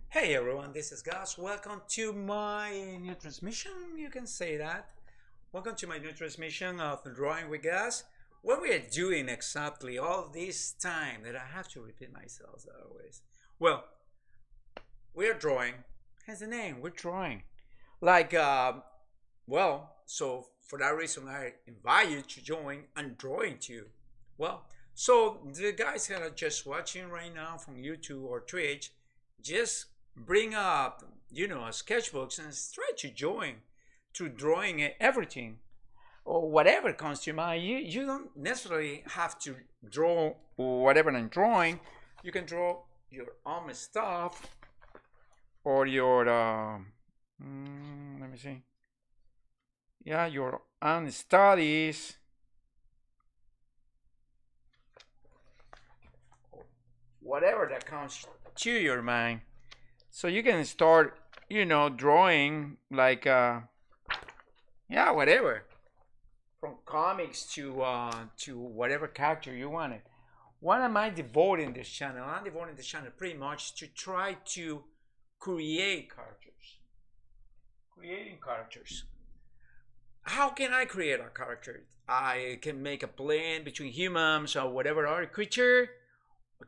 Hey everyone, this is Gus. Welcome to my new transmission. You can say that. Welcome to my new transmission of Drawing with Gus. What we are doing exactly all this time that I have to repeat myself as always. Well, we are drawing. Hence the name. We're drawing. Like, so for that reason, I invite you to join and drawing too. Well, so the guys that are just watching right now from YouTube or Twitch, just bring up, a sketchbooks and try to join to drawing everything or whatever comes to mind. You don't necessarily have to draw whatever I'm drawing. You can draw your own stuff or your let me see. Yeah, your own studies. Whatever that comes to your mind. So you can start, drawing like, whatever, from comics to whatever character you wanted. What am I devoting this channel? I'm devoting this channel pretty much to try to create characters. Creating characters. How can I create a character? I can make a blend between humans or whatever other creature.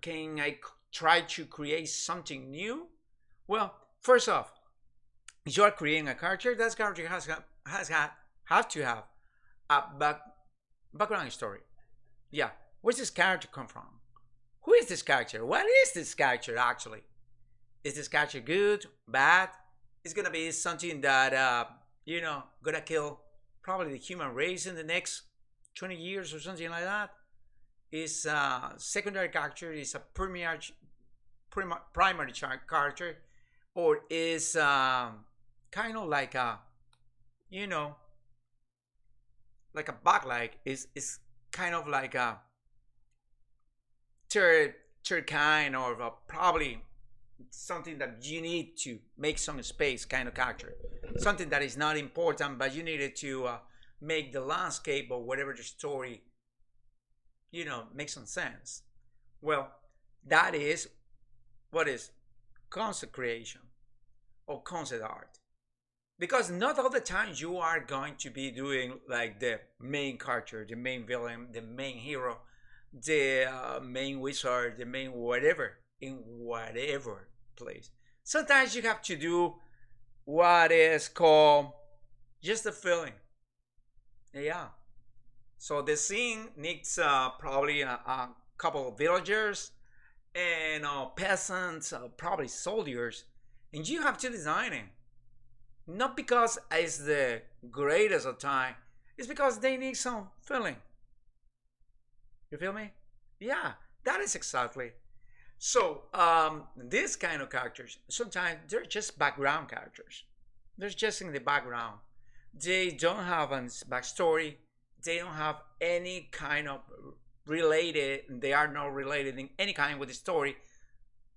Can I try to create something new? Well, first off, you are creating a character. That character have to have a background story. Yeah, where's this character come from? Who is this character? What is this character actually? Is this character good, bad? It's gonna be something that gonna kill probably the human race in the next 20 years or something like that. Is a secondary character? Is a primary character? Or is kind of like a like a backlight is kind of like a third kind or probably something that you need to make some space kind of character, something that is not important but you needed to make the landscape or whatever the story make some sense. Well, that is what is concept creation or concept art, because not all the time you are going to be doing like the main character, the main villain, the main hero, the main wizard, the main whatever in whatever place. Sometimes you have to do what is called just a feeling. Yeah, so the scene needs probably a couple of villagers and peasants, probably soldiers, and you have to design it. Not because it's the greatest of time, it's because they need some feeling. You feel me? Yeah, that is exactly. So, these kind of characters, sometimes they're just background characters. They're just in the background. They don't have a backstory. They don't have any kind of related, they are not related in any kind with the story,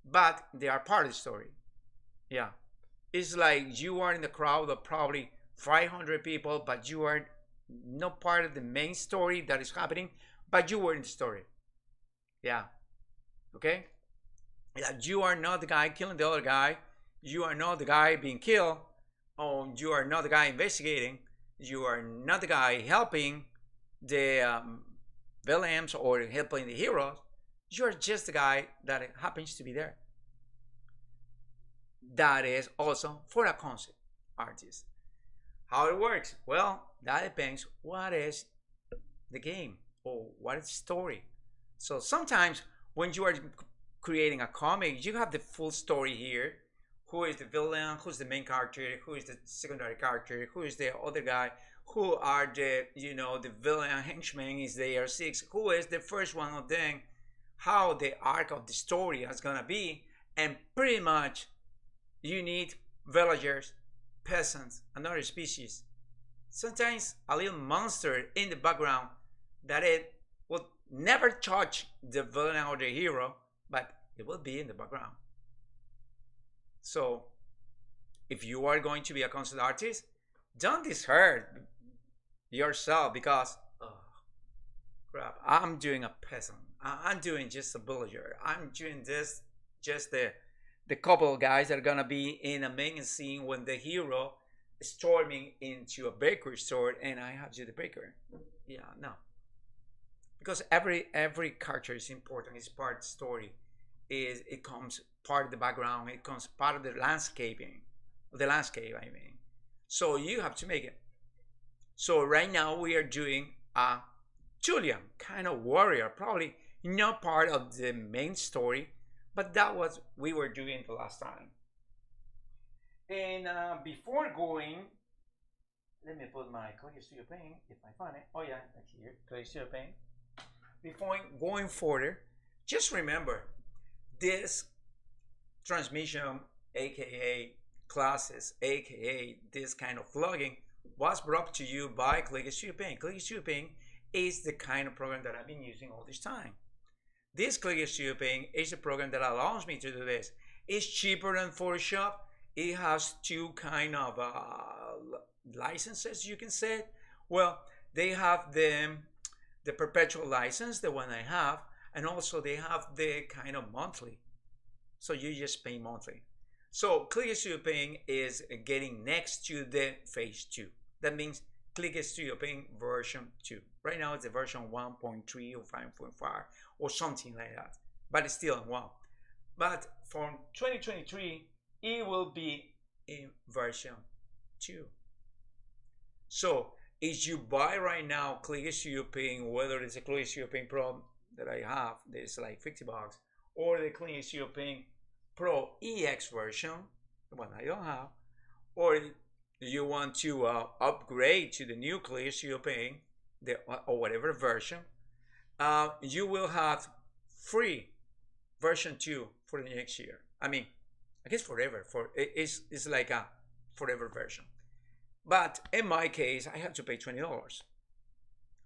but they are part of the story. Yeah, it's like you are in the crowd of probably 500 people, but you are not part of the main story that is happening, but you were in the story. Yeah, okay. Yeah, you are not the guy killing the other guy. You are not the guy being killed. Oh, you are not the guy investigating. You are not the guy helping the villains or helping the heroes. You're just the guy that happens to be there. That is also for a concept artist. How it works? Well, that depends what is the game or what is the story. So sometimes when you are creating a comic, you have the full story here. Who is the villain? Who's the main character? Who is the secondary character? Who is the other guy? Who are the villain henchman? Is there six? Who is the first one of them? How the arc of the story is gonna be, and pretty much you need villagers, peasants, another species. Sometimes a little monster in the background that it will never touch the villain or the hero, but it will be in the background. So if you are going to be a concept artist, don't dishurt yourself because, oh crap, I'm doing a peasant, I'm doing just a villager, I'm doing this just the couple of guys that are gonna be in a main scene when the hero is storming into a bakery store and I have you the baker. Yeah, no, because every character is important. It's part of the story. Is it comes part of the background. It comes part of the landscaping, the landscape. I mean, so you have to make it. So right now we are doing a Cthulian kind of warrior, probably not part of the main story, but that was we were doing the last time. And before going, let me put my Clear Studio Paint if I find it. Oh yeah, that's here, Clear Studio Paint. Before going further, just remember this transmission, aka classes, aka this kind of vlogging, was brought to you by Clear Studio Paint. Clear Studio Paint is the kind of program that I've been using all this time. This Clear Studio Paint is a program that allows me to do this. It's cheaper than Photoshop. It has two kind of licenses, you can say. Well, they have the perpetual license, the one I have, and also they have the kind of monthly. So you just pay monthly. So Clear Studio Paint is getting next to the phase 2. That means Clear Studio Paint version 2. Right now it's a version 1.3 or 5.5 or something like that. But it's still in 1. But for 2023, it will be in version 2. So if you buy right now Clear Studio Paint, whether it's a Clear Studio Paint Pro that I have, there's like $50, or the Clear Studio Paint Pro EX version, the one I don't have, or you want to upgrade to the new Clear Studio Paint, or whatever version, you will have free version 2 for the next year. I mean, I guess forever. It's like a forever version. But in my case, I have to pay $20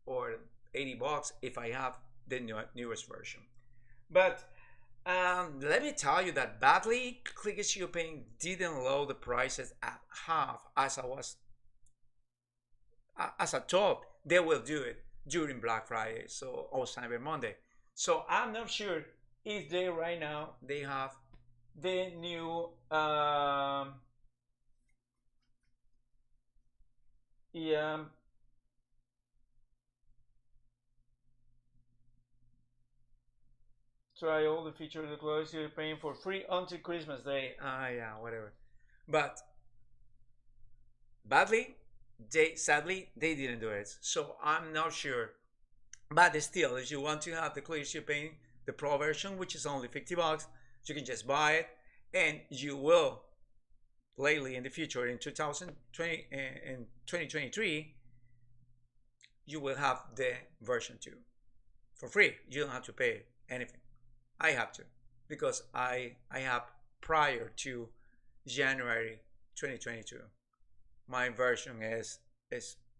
or $80 if I have the newest version. But let me tell you that badly, Clear Studio Paint didn't lower the prices at half as I thought they will do it during Black Friday, so or Cyber Monday. So I'm not sure if they right now they have the new try all the features of the Clear Studio Paint for free until Christmas Day. Yeah, whatever. But badly, sadly they didn't do it. So I'm not sure. But still, if you want to have the Clear Studio Paint, the Pro version, which is only $50, you can just buy it, and you will lately in the future in 2020 and 2023 you will have the version 2 for free. You don't have to pay anything. I have to, because I have prior to January 2022. My version is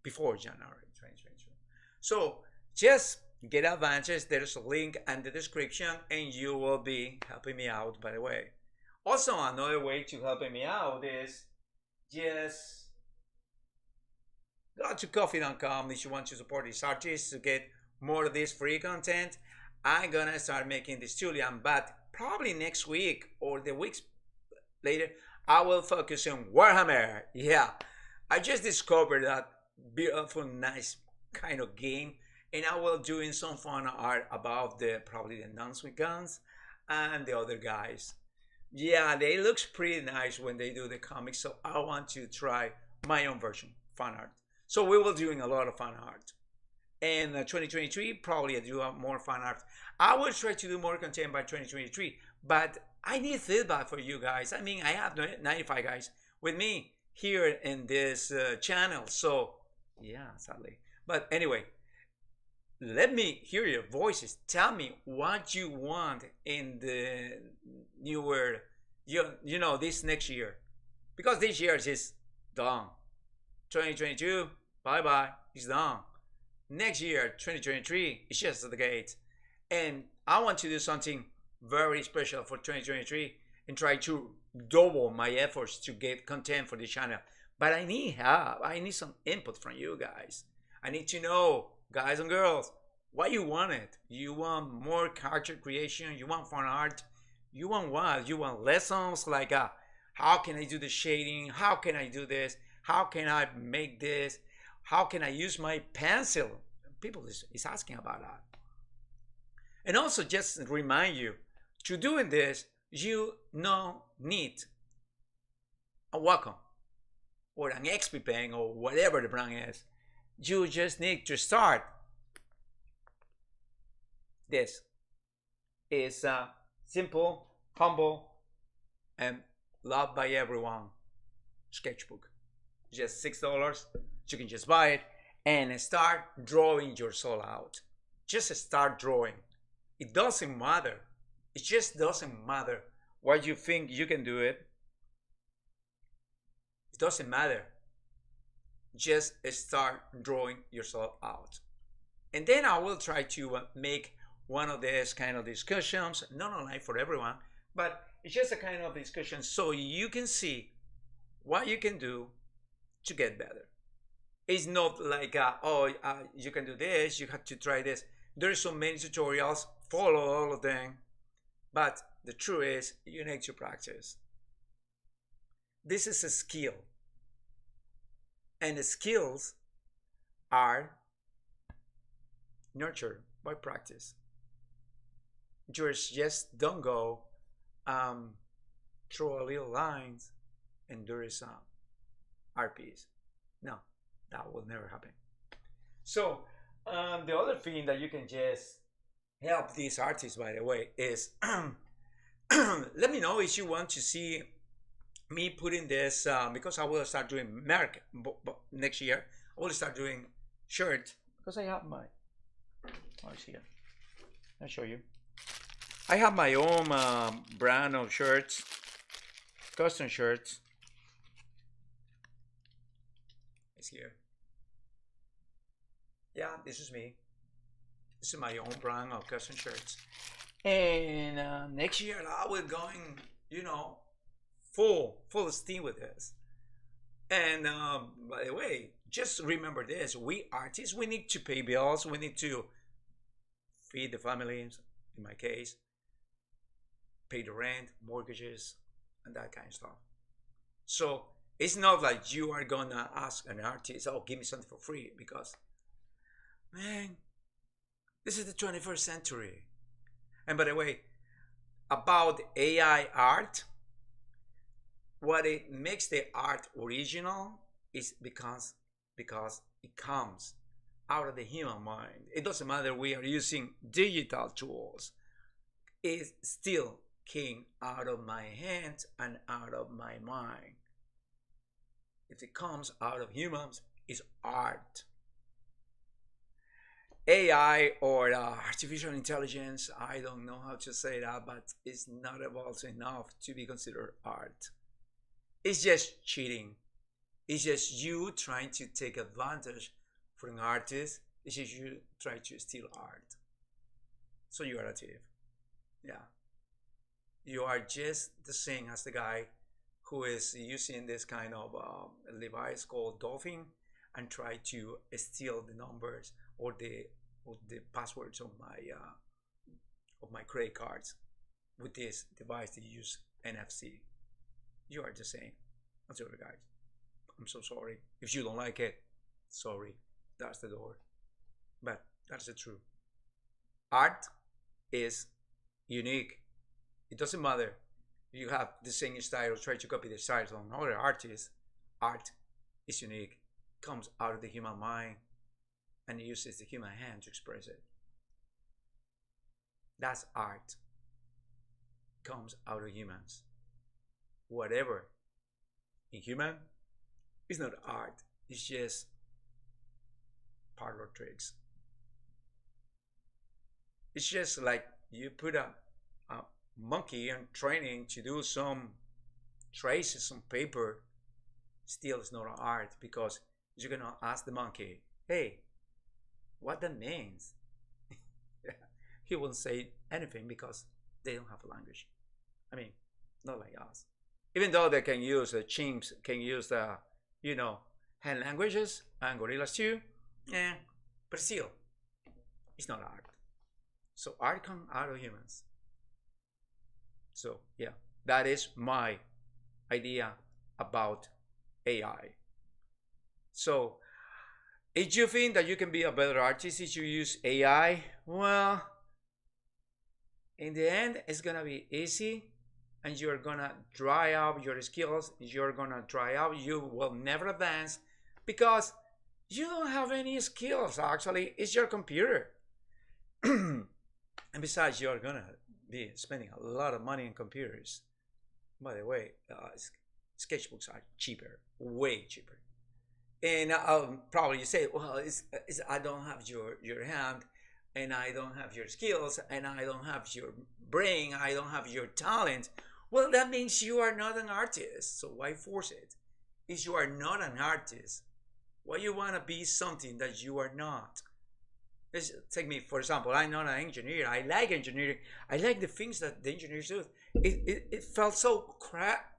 before January 2022. So just get advances. There's a link in the description and you will be helping me out, by the way. Also, another way to helping me out is just go to coffee.com if you want to support these artists to get more of this free content. I'm gonna start making this Cthulian, but probably next week or the weeks later, I will focus on Warhammer. Yeah, I just discovered that beautiful, nice kind of game, and I will doing some fun art about probably the nuns with guns and the other guys. Yeah, they looks pretty nice when they do the comics, so I want to try my own version, fan art. So we will doing a lot of fan art. And 2023, probably I do have more fan art. I will try to do more content by 2023, but I need feedback for you guys. I mean, I have 95 guys with me here in this channel, so yeah, sadly. But anyway, let me hear your voices. Tell me what you want in the newer, you know, this next year, because this year is done. 2022, bye bye, it's done. Next year, 2023, it's just at the gate, and I want to do something very special for 2023 and try to double my efforts to get content for the channel. But I need help. I need some input from you guys. I need to know, guys and girls, what you wanted. You want more character creation, you want fun art, You want what? You want lessons like how can I do the shading? How can I do this? How can I make this? How can I use my pencil? People is asking about that. And also just remind you, to doing this, you no need a Wacom or an XP pen or whatever the brand is. You just need to start. This is a simple, humble, and loved by everyone sketchbook. Just $6. You can just buy it and start drawing your soul out. Just start drawing. It doesn't matter. It just doesn't matter what you think you can do it. It doesn't matter. Just start drawing yourself out. And then I will try to make one of these kind of discussions, not online for everyone, but it's just a kind of discussion so you can see what you can do to get better. It's not like, you can do this, you have to try this. There's so many tutorials, follow all of them, but the truth is you need to practice. This is a skill, and the skills are nurtured by practice. Just don't go throw a little lines and there is RPs. No, that will never happen. So the other thing that you can just help these artists, by the way, is let me know if you want to see me putting this because I will start doing merch next year. I will start doing shirts because I have my here. I'll show you. I have my own brand of shirts, custom shirts. It's here. Yeah, this is me. This is my own brand of custom shirts. And next year I will going, full steam with this. And by the way, just remember this: we artists, we need to pay bills. We need to feed the families. In my case, pay the rent, mortgages, and that kind of stuff. So it's not like you are gonna ask an artist, "Oh, give me something for free," because, man, this is the 21st century. And by the way, about AI art, what it makes the art original is because it comes out of the human mind. It doesn't matter we are using digital tools. It still came out of my hands and out of my mind. If it comes out of humans, it's art. AI or artificial intelligence, I don't know how to say that, but it's not evolved enough to be considered art. It's just cheating. It's just you trying to take advantage from an artist. It's just you try to steal art. So you are a thief. Yeah. You are just the same as the guy who is using this kind of device called Dolphin and try to steal the numbers or the passwords of my credit cards with this device that use NFC. You are the same as the other guys. I'm so sorry. If you don't like it, sorry. That's the door. But that's the truth. Art is unique. It doesn't matter if you have the same style or try to copy the styles of other artists. Art is unique. It comes out of the human mind and uses the human hand to express it. That's art. It comes out of humans. Whatever inhuman is not art. It's just parlor tricks. It's just like you put a monkey in training to do some traces on paper. Still, it's not art because you're gonna ask the monkey, "Hey, what that means?" He won't say anything because they don't have a language. I mean, not like us. Even though they can use chimps can use hand languages and gorillas too, yeah, but still, it's not art. So art comes out of humans. So yeah, that is my idea about AI. So if you think that you can be a better artist if you use AI, well, in the end, it's gonna be easy, and you're gonna dry out your skills. You're gonna dry out. You will never advance because you don't have any skills. Actually, it's your computer. And besides, you're gonna be spending a lot of money on computers. By the way, sketchbooks are cheaper, way cheaper. And probably you say, well, I don't have your hand, and I don't have your skills, and I don't have your brain, I don't have your talent. Well, that means you are not an artist. So why force it? If you are not an artist, why you want to be something that you are not? Let's take me, for example, I'm not an engineer. I like engineering. I like the things that the engineers do. It felt so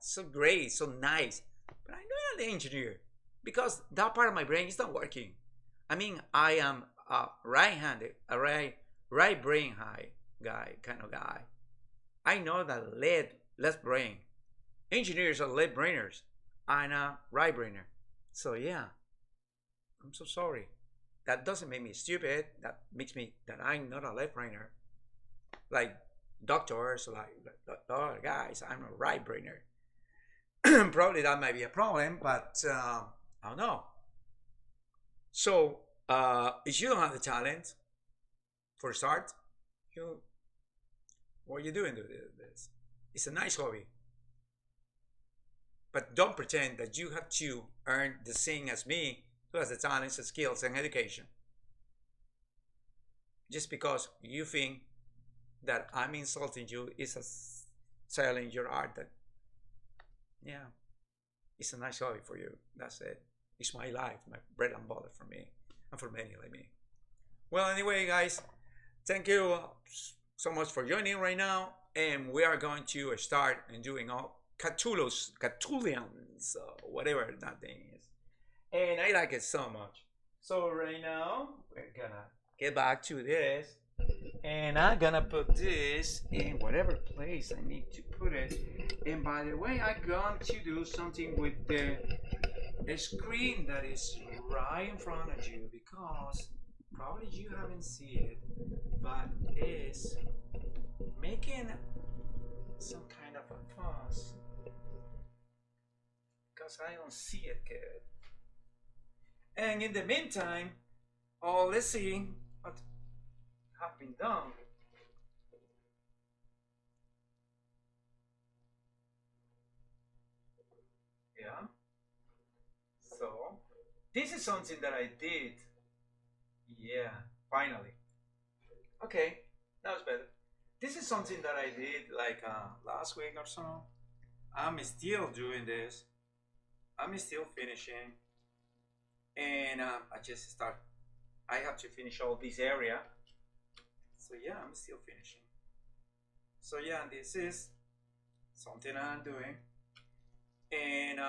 so great, so nice. But I'm not an engineer because that part of my brain is not working. I mean, I am a right-handed, a right brain high guy, kind of guy. I know that left brain. Engineers are left brainers. I'm a right brainer. So yeah, I'm so sorry. That doesn't make me stupid. That makes me that I'm not a left brainer. Like doctors, like other guys, I'm a right brainer. Probably that might be a problem, but I don't know. So if you don't have the talent, for a start, what are you doing with this? It's a nice hobby, but don't pretend that you have to earn the same as me, who has the talents, the skills, and education. Just because you think that I'm insulting you is a selling your art. That yeah, it's a nice hobby for you. That's it. It's my life, my bread and butter for me, and for many like me. Well, anyway, guys, thank you so much for joining right now, and we are going to start and doing all Cthulians, whatever that thing is, and I like it so much. So right now we're gonna get back to this, and I'm gonna put this in whatever place I need to put it. And by the way, I'm going to do something with the screen that is right in front of you, because probably you haven't seen it, but it's making some kind of a fuss because I don't see it good. And in the meantime, let's see what has been done. Yeah. So this is something that I did. Yeah, finally. Okay, that was better. This is something that I did like last week or so. I'm still doing this. I'm still finishing, and I just start. I have to finish all this area. So yeah, I'm still finishing. So yeah, this is something I'm doing, and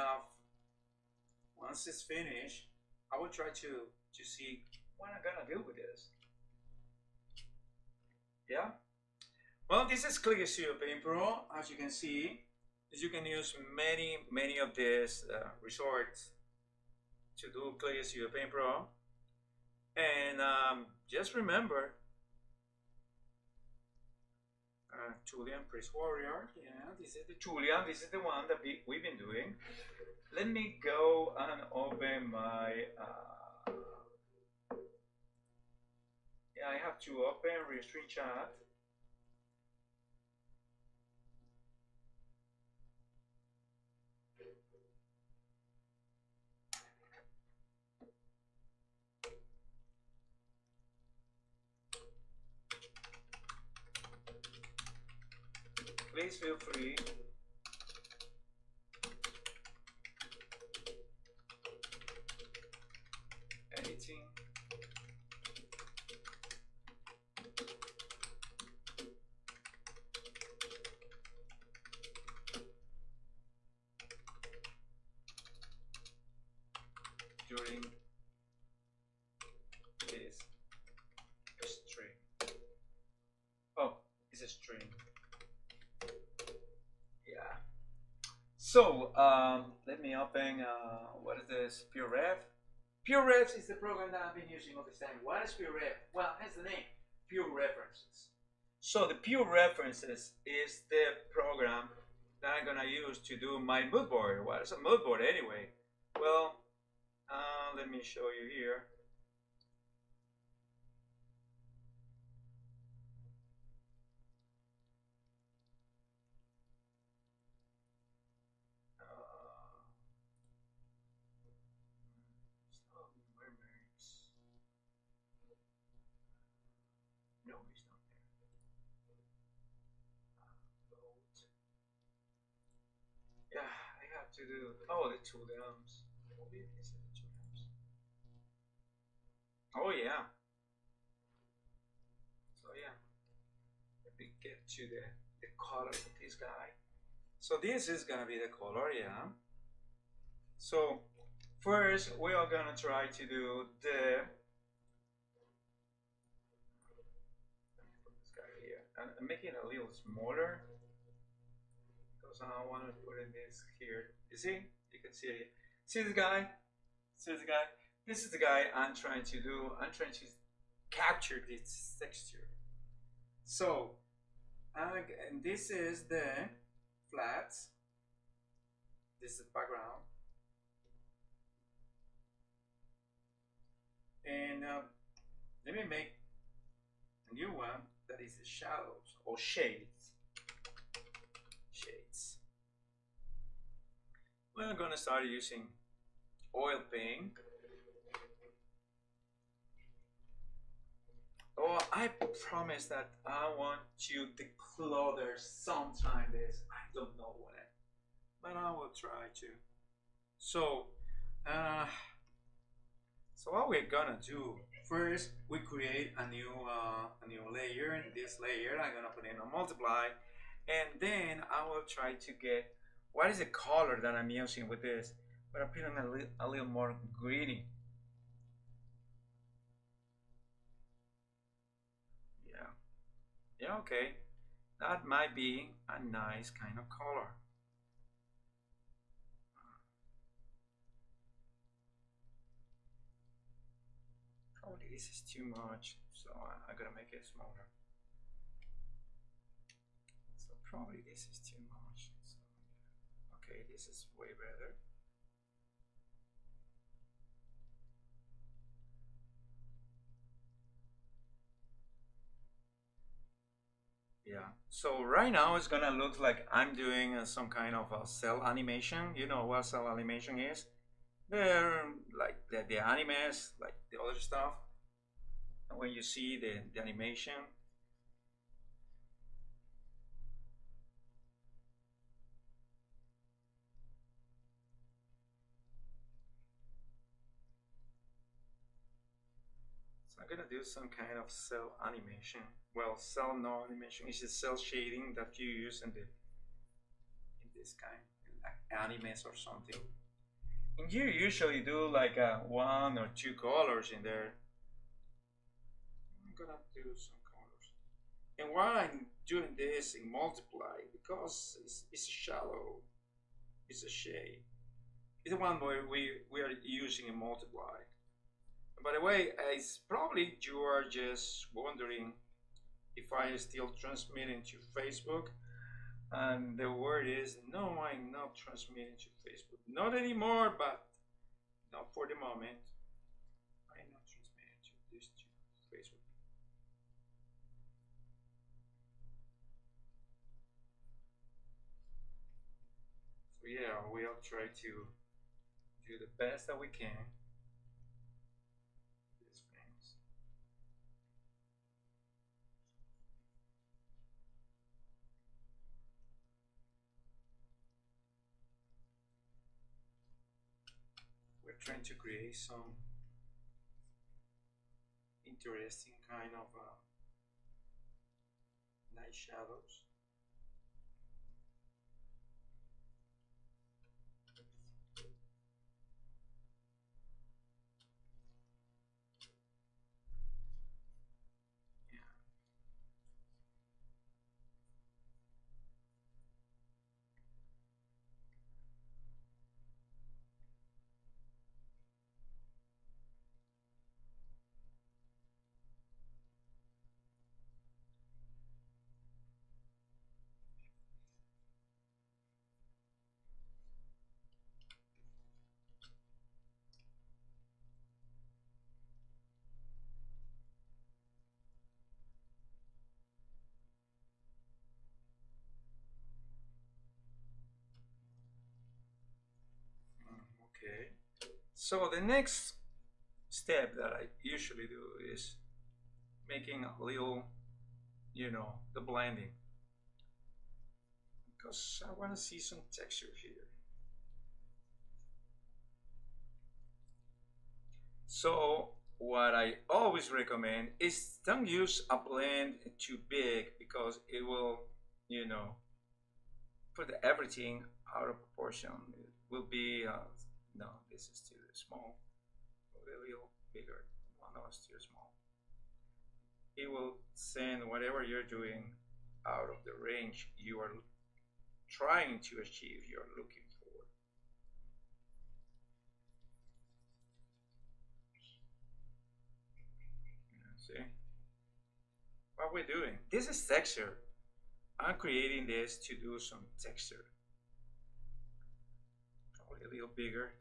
once it's finished, I will try to see what I'm gonna do with this. Yeah. Well, this is Clear Studio Paint Pro. As you can see, you can use many of these resorts to do Clear Studio Paint Pro. And just remember, Cthulian Priest Warrior. Yeah, this is the Cthulian. This is the one that we've been doing. Let me go and open my. Yeah, I have to open Restream Chat. Please feel free. Editing. During this stream. Oh, it's a stream. So let me open, what is this, PureRef? PureRef is the program that I've been using all this time. What is PureRef? Well, hence the name, Pure References. So the Pure References is the program that I'm gonna use to do my mood board. What is a mood board anyway? Well, let me show you here. No, it's not there. Yeah, I have to do. Oh, the two dams. Oh yeah. So yeah, let me get to the color of this guy. So this is gonna be the color, yeah. So first we are gonna try to do the. Let me put this guy here. I'm making it a little smaller because I want to put in this here. You see? You can see it. See this guy? See this guy? This is the guy I'm trying to do. I'm trying to capture this texture. So, and this is the flat. This is the background. And let me make a new one that is the shadows or shades. Shades. We're gonna start using oil paint. Oh, I promise that I want to declutter sometime this. I don't know when, but I will try to. So, so what we're gonna do first, we create a new layer. In this layer, I'm gonna put in a multiply, and then I will try to get what is the color that I'm using with this. But I'm putting a little more greeny. Yeah, okay. That might be a nice kind of color. Probably this is too much, so I'm gonna make it smaller. So probably this is too much. So, okay, this is way better. Yeah, so right now it's gonna look like I'm doing some kind of a cell animation. You know what cell animation is? They're like the animes, like the other stuff. And when you see the animation, so I'm gonna do some kind of cell animation. Well, cell no animation is a cell shading that you use in this kind, like animes or something. And you usually do like one or two colors in there. I'm gonna do some colors. And why I'm doing this in multiply, because it's a shadow, it's a shade. It's the one where we are using a multiply. And by the way, it's probably you are just wondering if I still transmitting to Facebook. And the word is no, I'm not transmitting to Facebook. Not anymore, but not for the moment. I'm not transmitting to this to Facebook. So yeah, we'll try to do the best that we can. These things. We're trying to create some interesting kind of night shadows. Yeah. So the next step that I usually do is making a little, the blending, because I want to see some texture here. So what I always recommend is don't use a blend too big, because it will, you know, put everything out of proportion. It will be, no, this is too small, a little bigger. No, it's too small. It will send whatever you're doing out of the range you are trying to achieve, you're looking for. See what we're doing? This is texture. I'm creating this to do some texture. Probably a little bigger.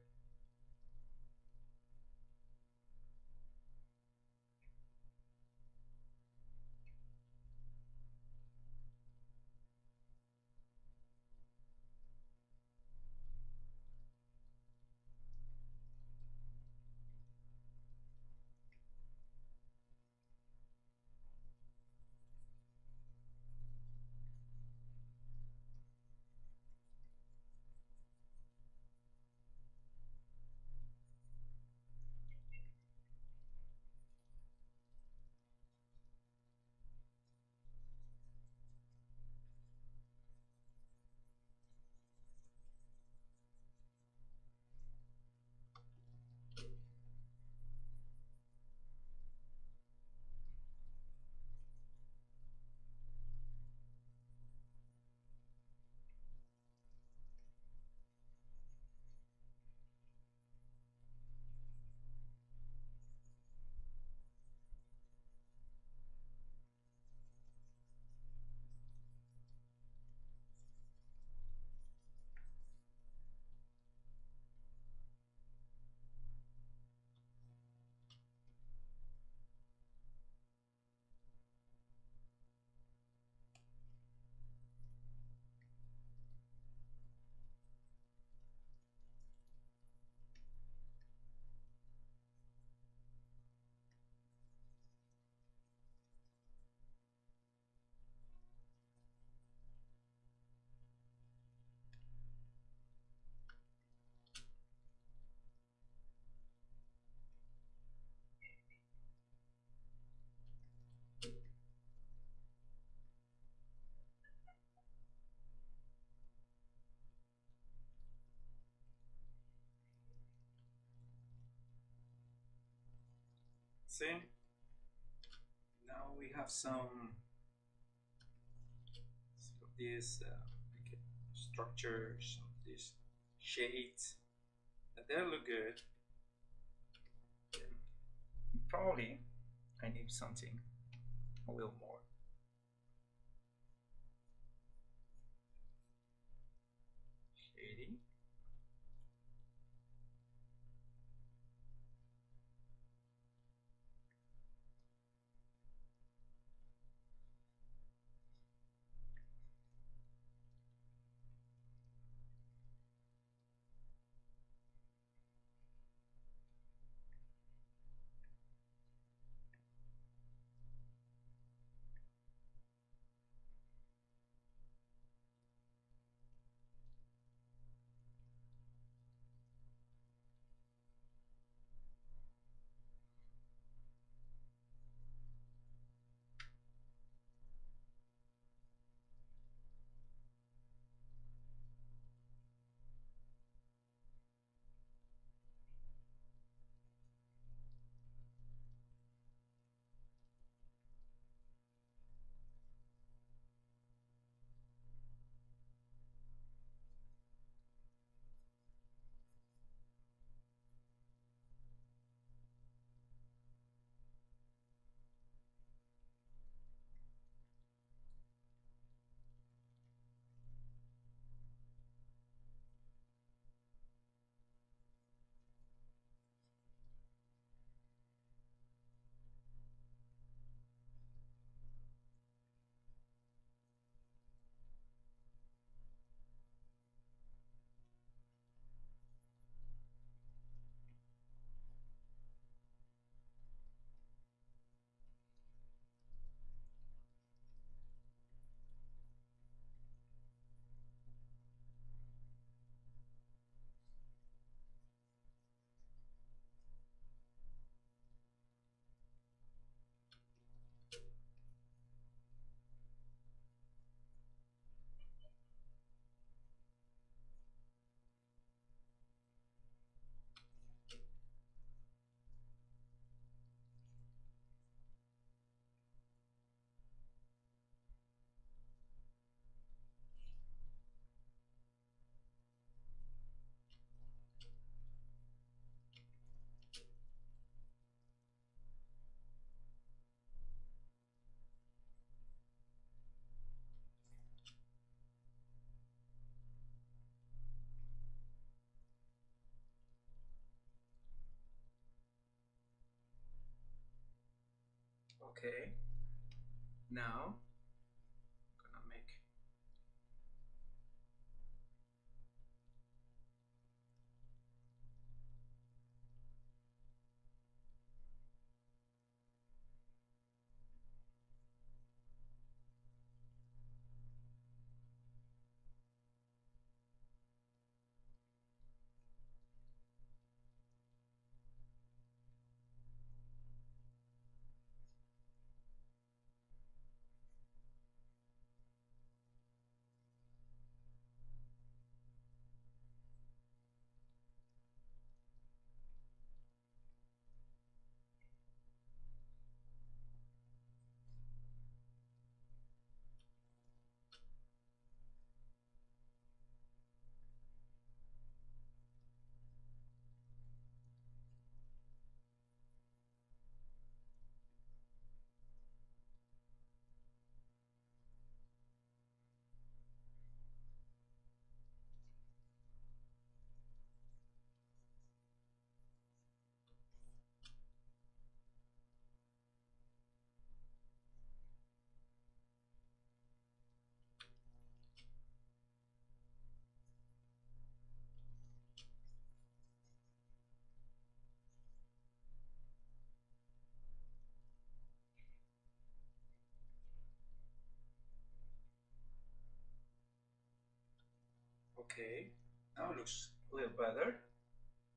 See? Now we have some of these structures, of these shades, that they look good. Probably I need something a little more. Shady. Okay. Now I'm gonna make. Okay. Now it looks a little better,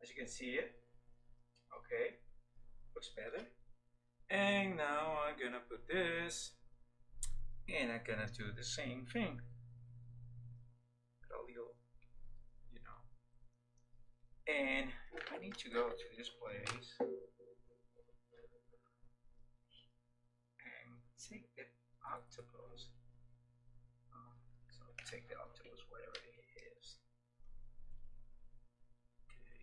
as you can see it. Okay. Looks better. And now I'm gonna put this, and I'm gonna do the same thing. A little, you know. And I need to go to this place and take the octopus. So take the octopus wherever it is. Okay.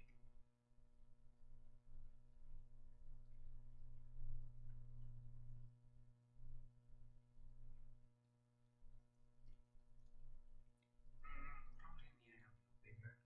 Probably need a little bigger.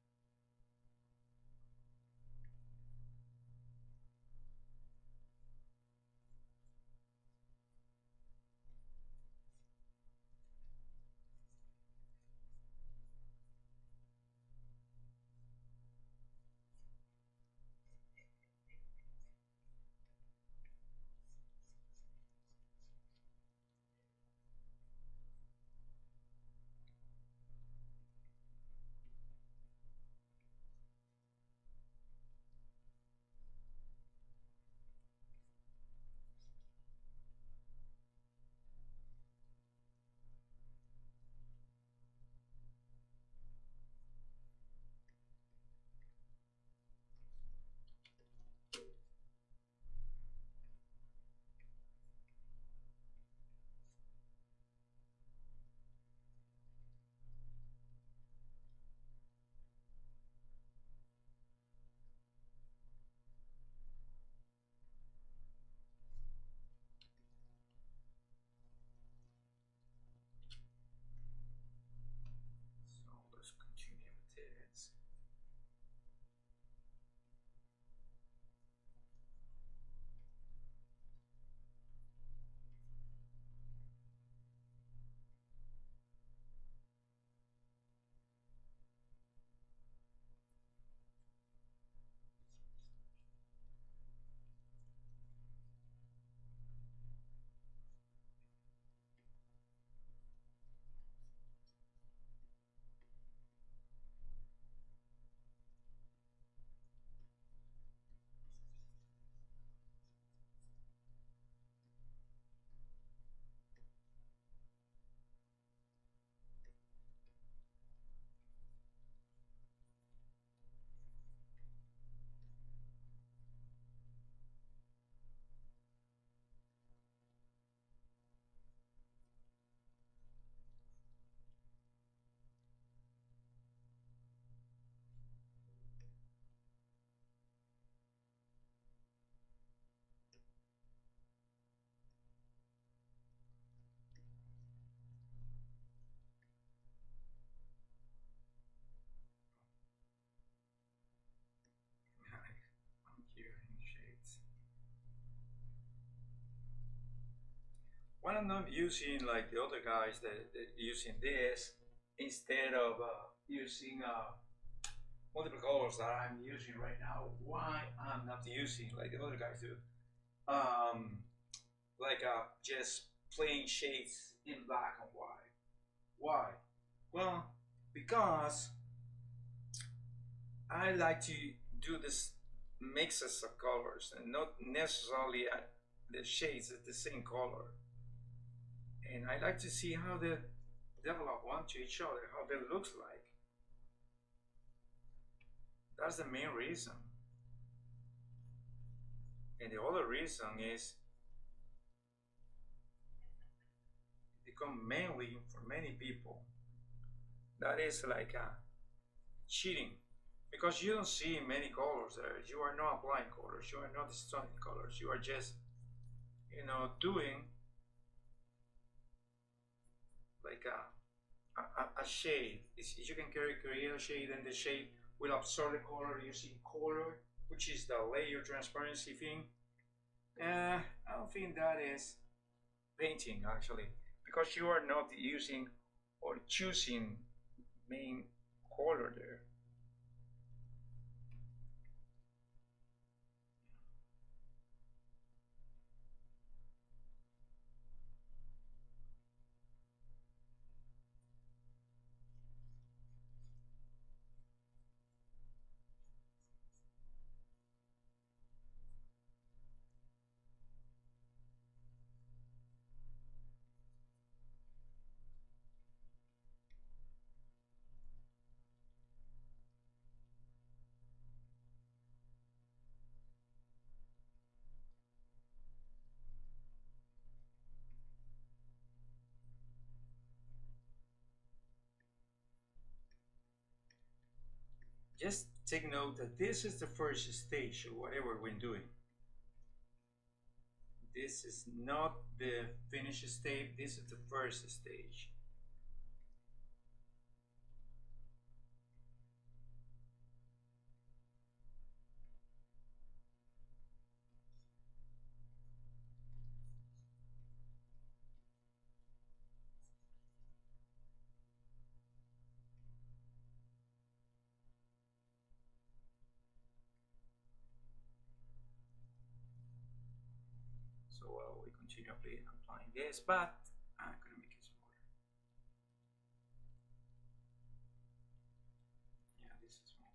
when I'm not using like the other guys that using this instead of using multiple colors that I'm using right now, why I'm not using like the other guys do, um, like just plain shades in black and white. Why? Well, because I like to do this mixes of colors and not necessarily the shades is the same color. And I like to see how they develop one to each other, how they looks like. That's the main reason. And the other reason is become mainly for many people. That is like cheating because you don't see many colors there. You are not applying colors. You are not destroying colors. You are just, doing like a shade. You can create a shade, and the shade will absorb the color using color, which is the layer transparency thing. I don't think that is painting actually, because you are not using or choosing main color there. Just take note that this is the first stage of whatever we're doing. This is not the finished state, this is the first stage. So we continue applying this, but I'm gonna make it smaller. Yeah, this is small.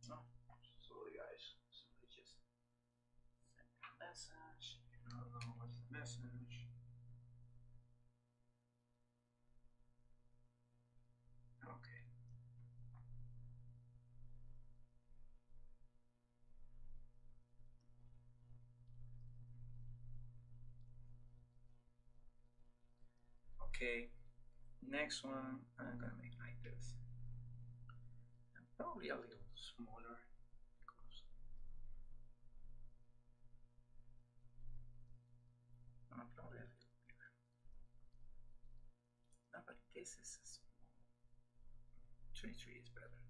No, sorry guys. Somebody just sent a message. I don't know what's the message. Okay, next one I'm gonna make like this. And probably a little smaller because probably a little bigger. No, but this is a small. 23 is better.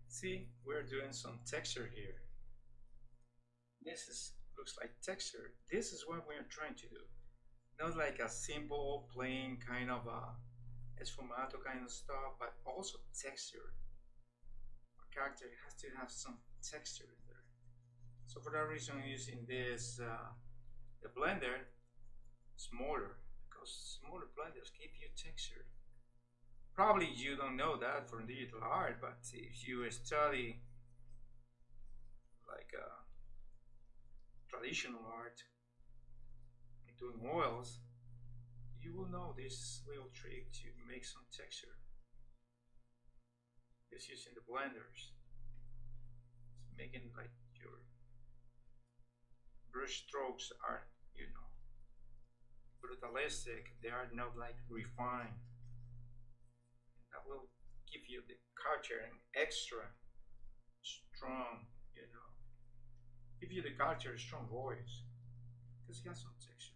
See, we're doing some texture here. This is looks like texture. This is what we're trying to do. Not like a simple, plain kind of a esfumato kind of stuff, but also texture. Our character has to have some texture in there. So for that reason, I'm using this the blender smaller because smaller blenders give you texture. Probably you don't know that from digital art, but if you study like traditional art, like doing oils, you will know this little trick to make some texture. Just using the blenders, it's making like your brush strokes are, you know, brutalistic. They are not like refined. That will give you the culture an extra strong, you know, give you the culture a strong voice because it has some texture.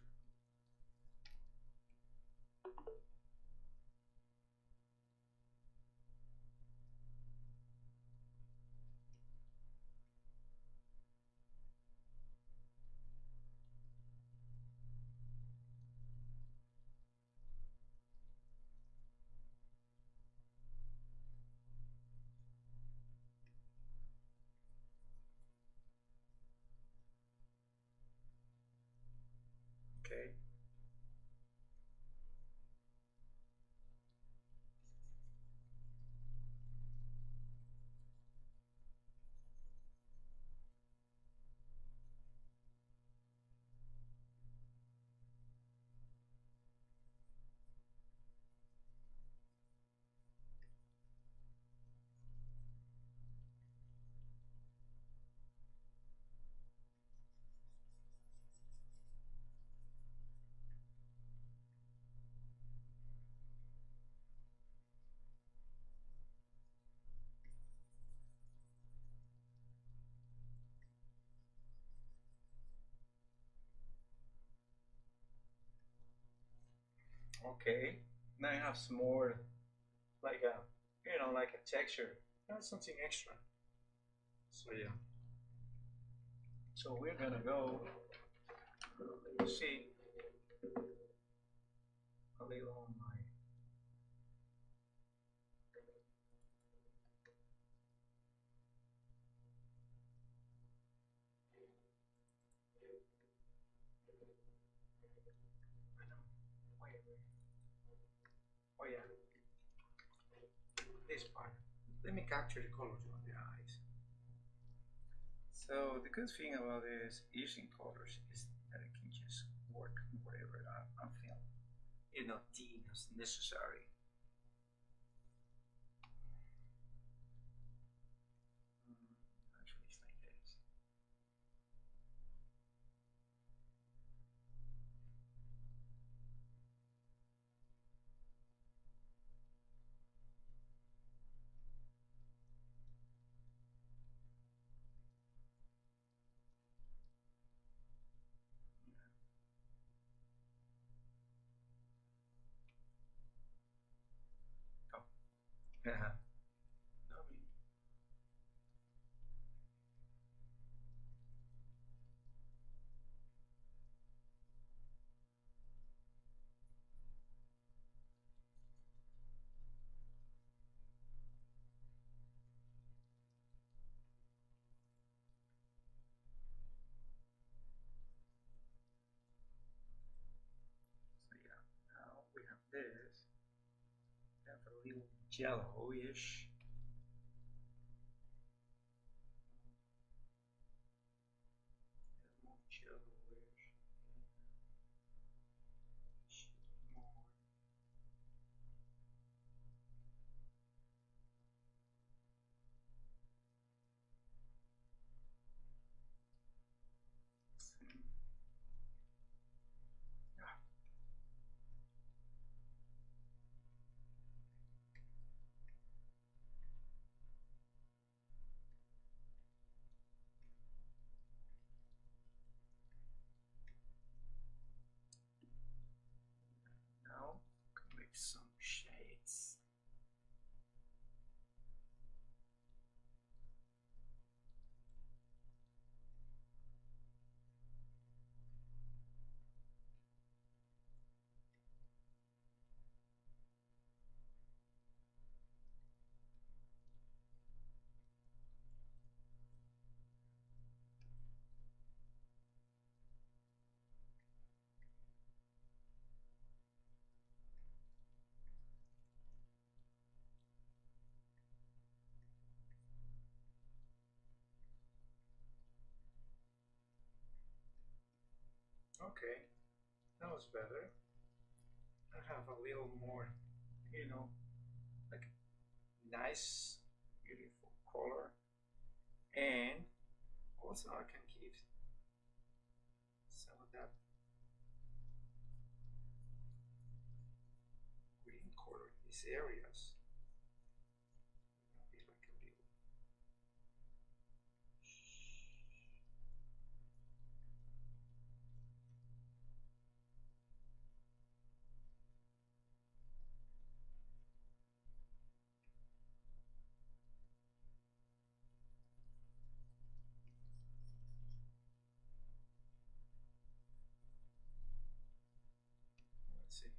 Okay. Okay. Now you have some more like a, you know, like a texture. That's something extra. So yeah. So we're gonna go see a little on my. I know. Wait. Oh yeah, this part. Let me capture the colors on the eyes. So the good thing about this using colors is that it can just work whatever I'm feeling. You know, deemed as necessary. Actually, it's like this. Oh. Yeah. No, so yeah, now we have this. We have a little yellowish. More yellowish. More. Yeah. Now can make some shades. Okay, that was better. I have a little more, you know, like nice, beautiful color. And also I can give some of that green color in these areas. Maybe like a little. Let's see.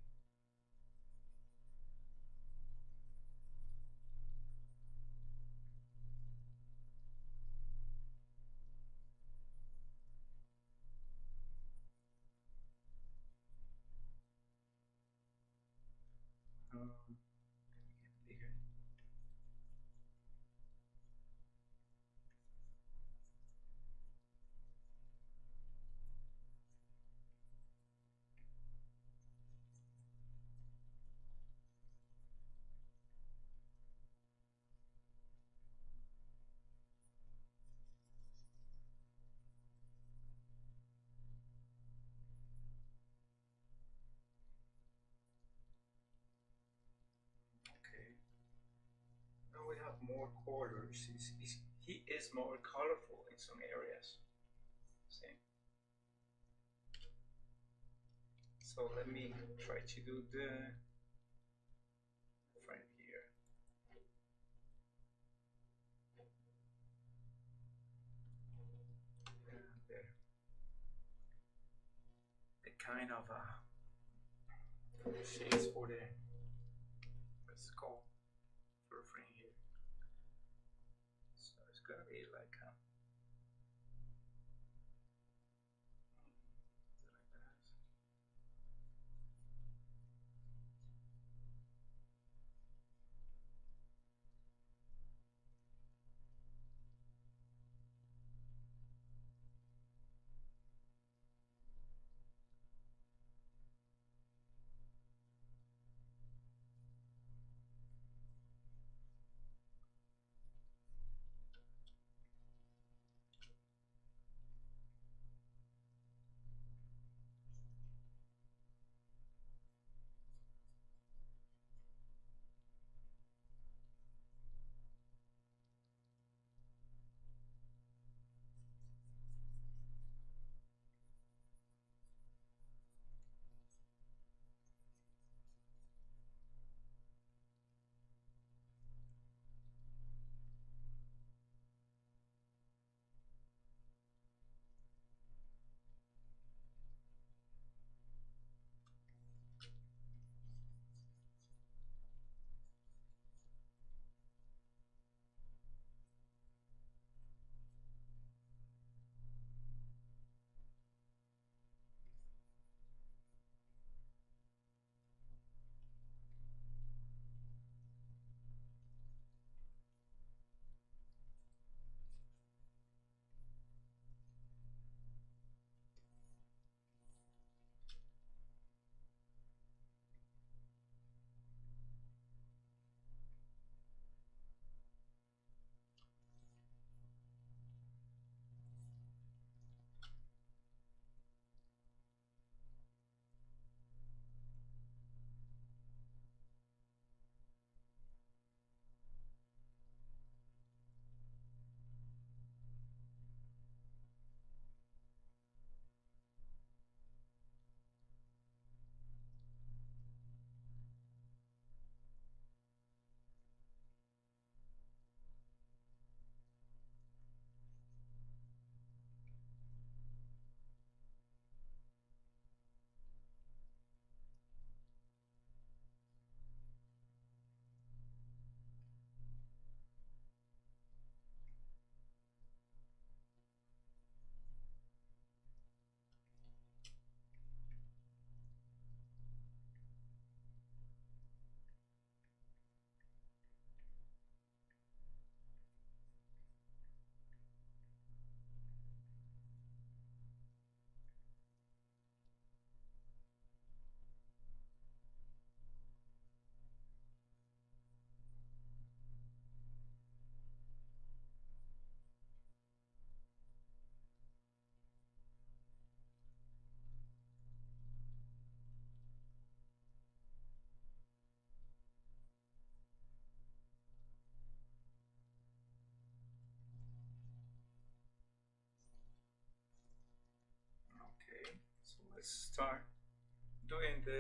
Let me get bigger. Okay. Now we have more colors. He is more colorful in some areas. See? So let me try to do the right here. And the kind of shades for the what's it called for a frame here. So it's gonna be like something like that.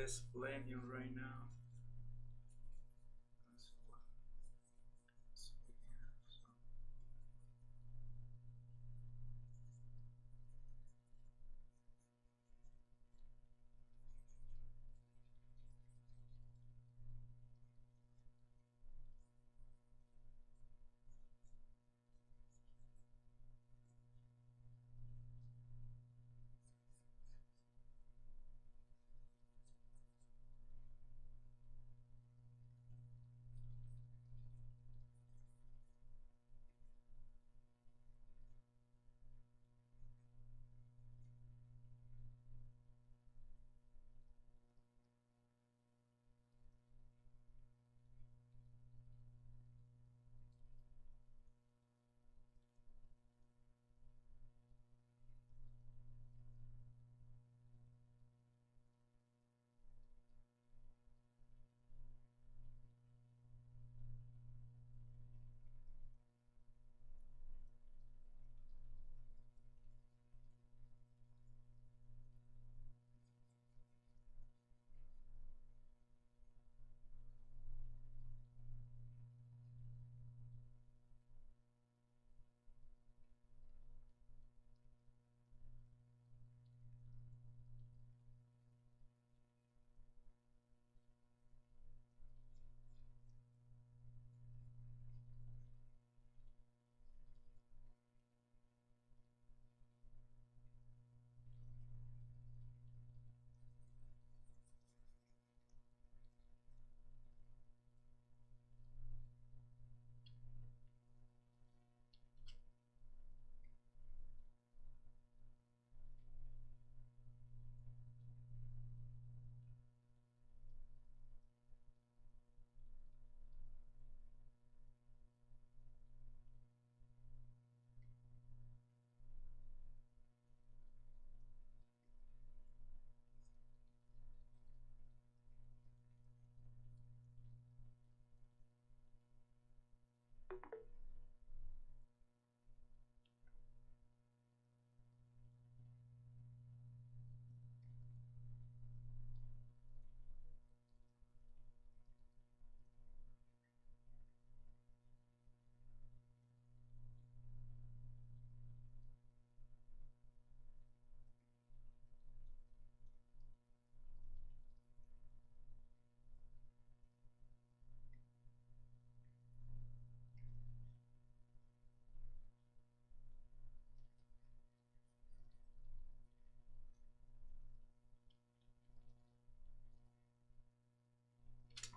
this blending right now.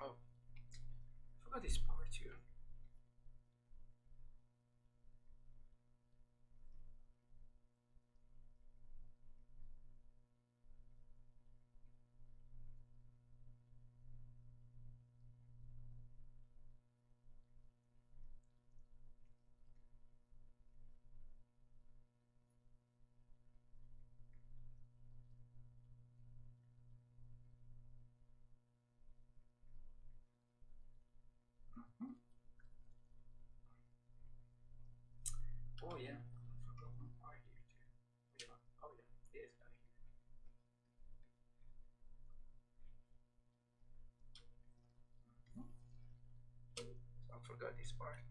Oh, I forgot this part too. Mhm. Oh yeah, I forgot one part here too. Which one? Oh yeah, this guy here. Mhm. So I forgot this part.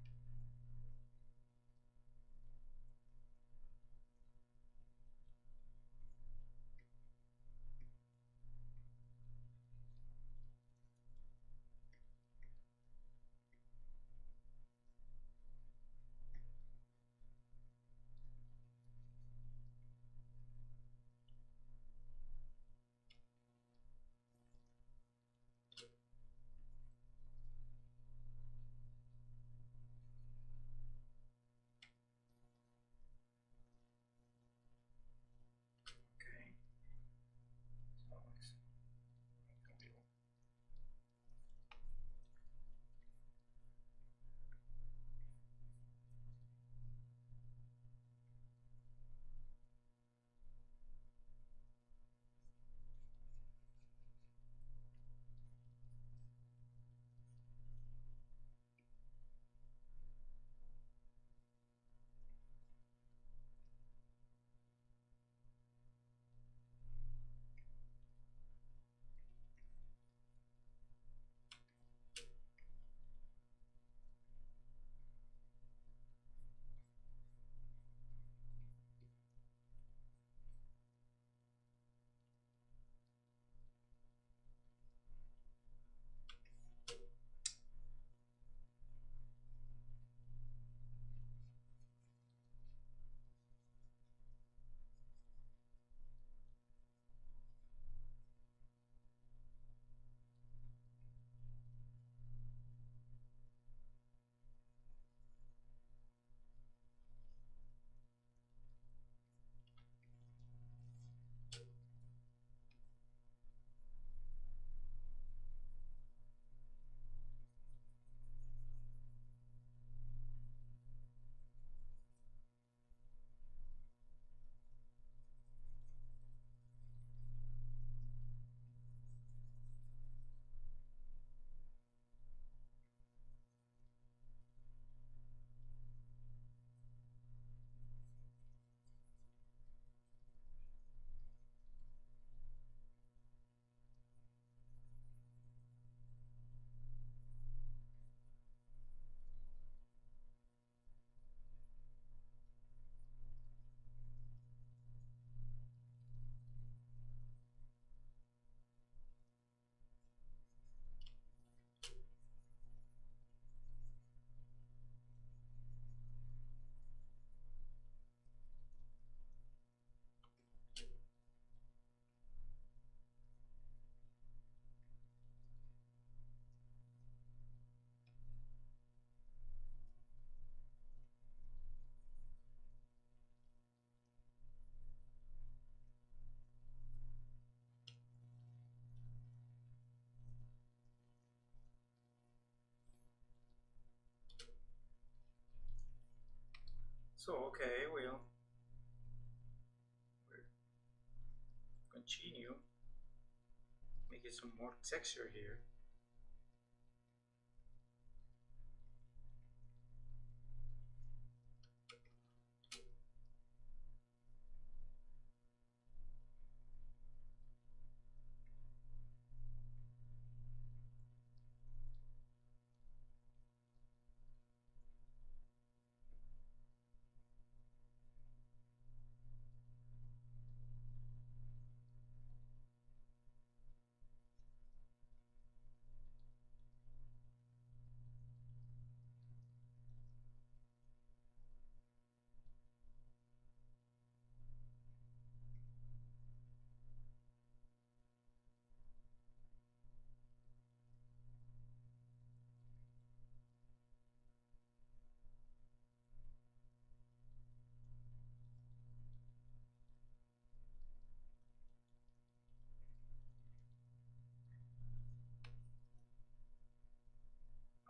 So okay, we'll continue making some more texture here.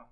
Oh,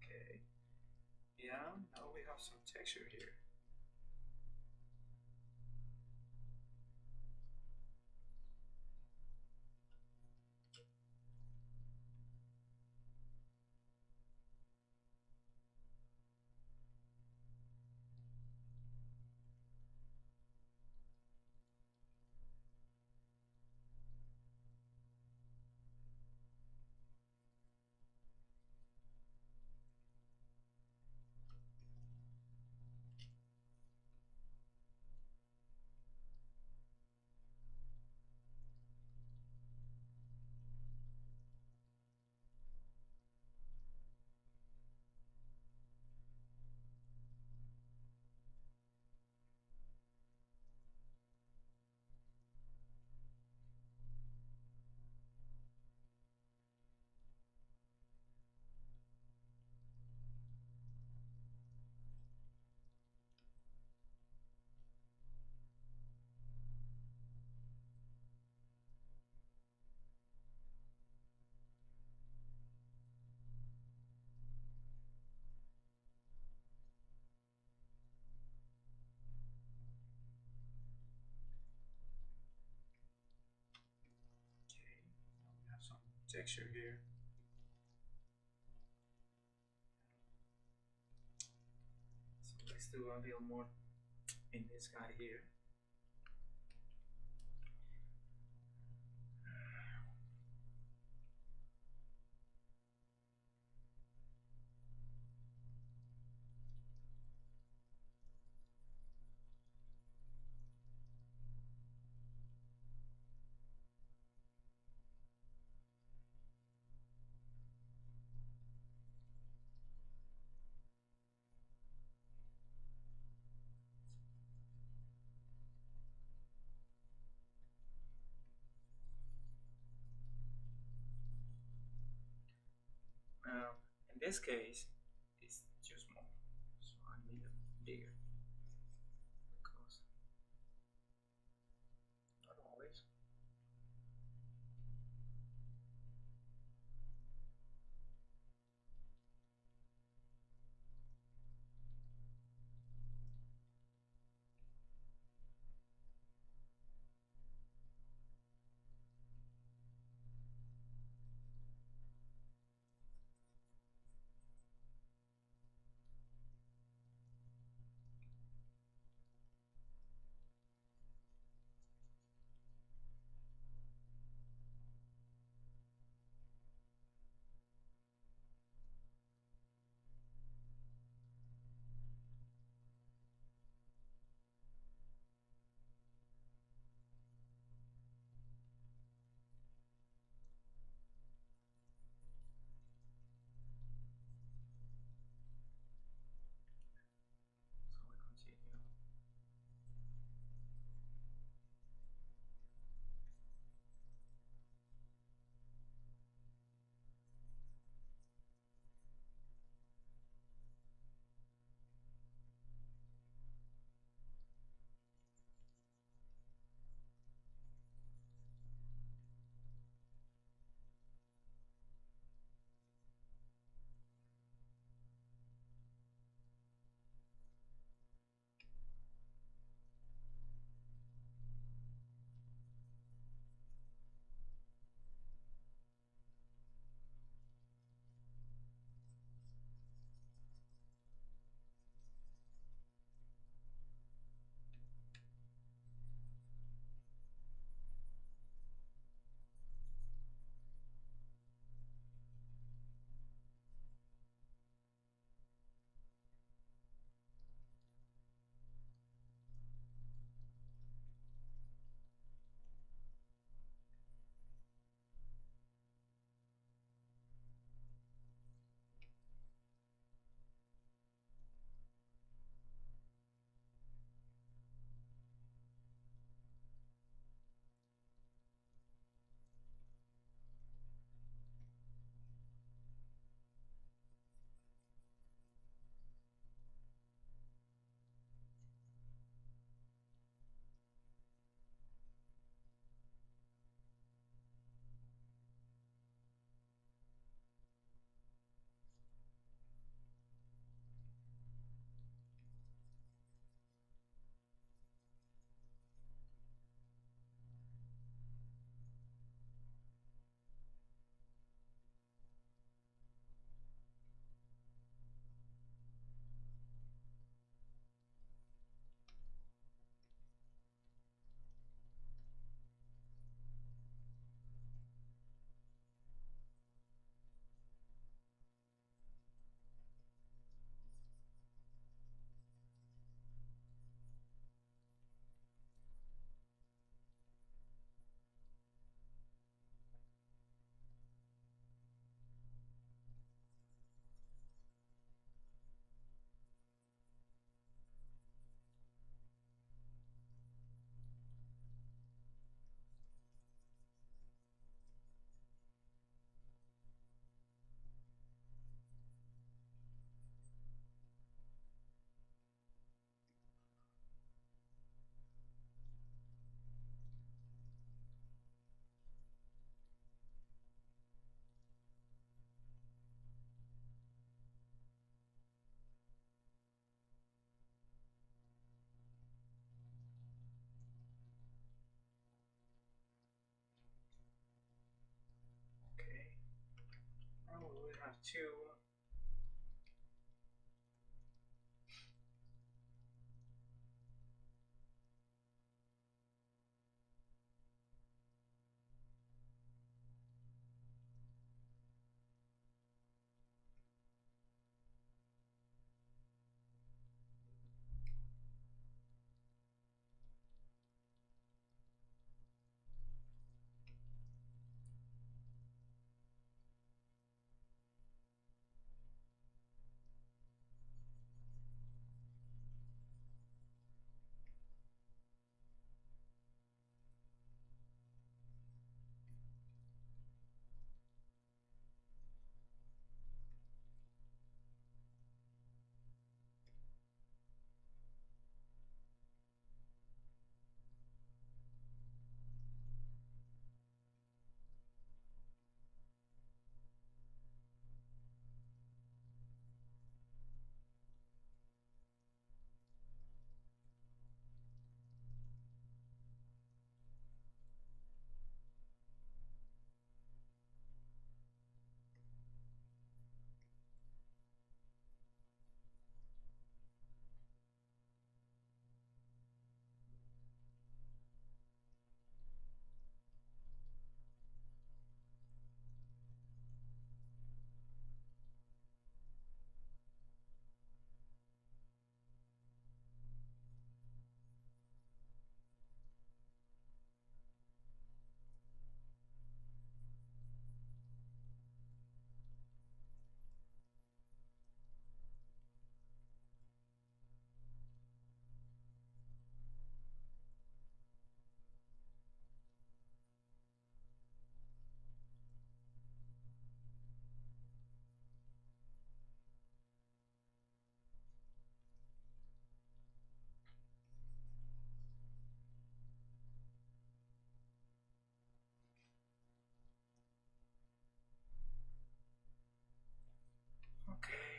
okay. Yeah, now we have some texture here. Okay, now we have some texture here. So let's do a little more in this guy here. Now, in this case, it's too small, so I need it bigger because not always. have to. Okay.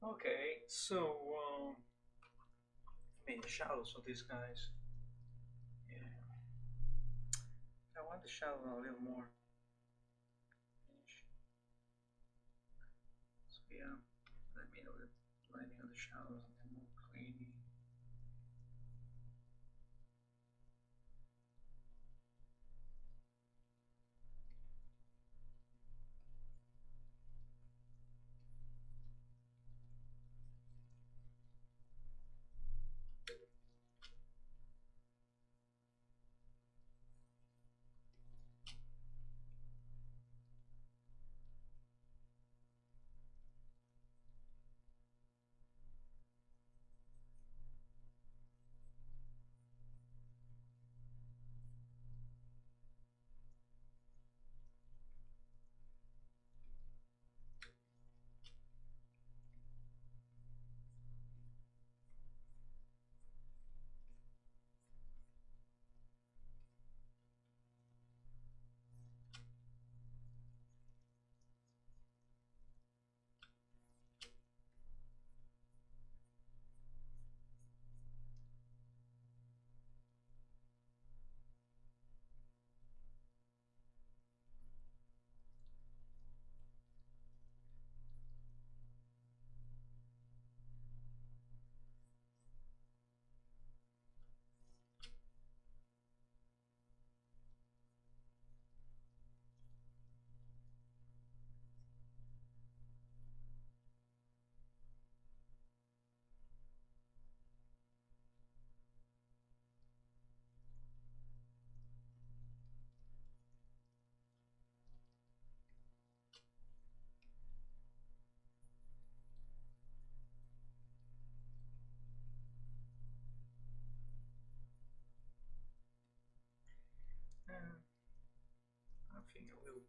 Okay, so I mean the shadows of these guys. Yeah, I want the shadow a little more. So yeah, let me know the blending of the shadows a little more clean.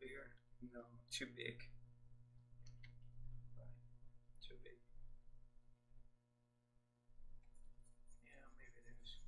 bigger. No, too big. Right. Too big. Yeah, maybe it is.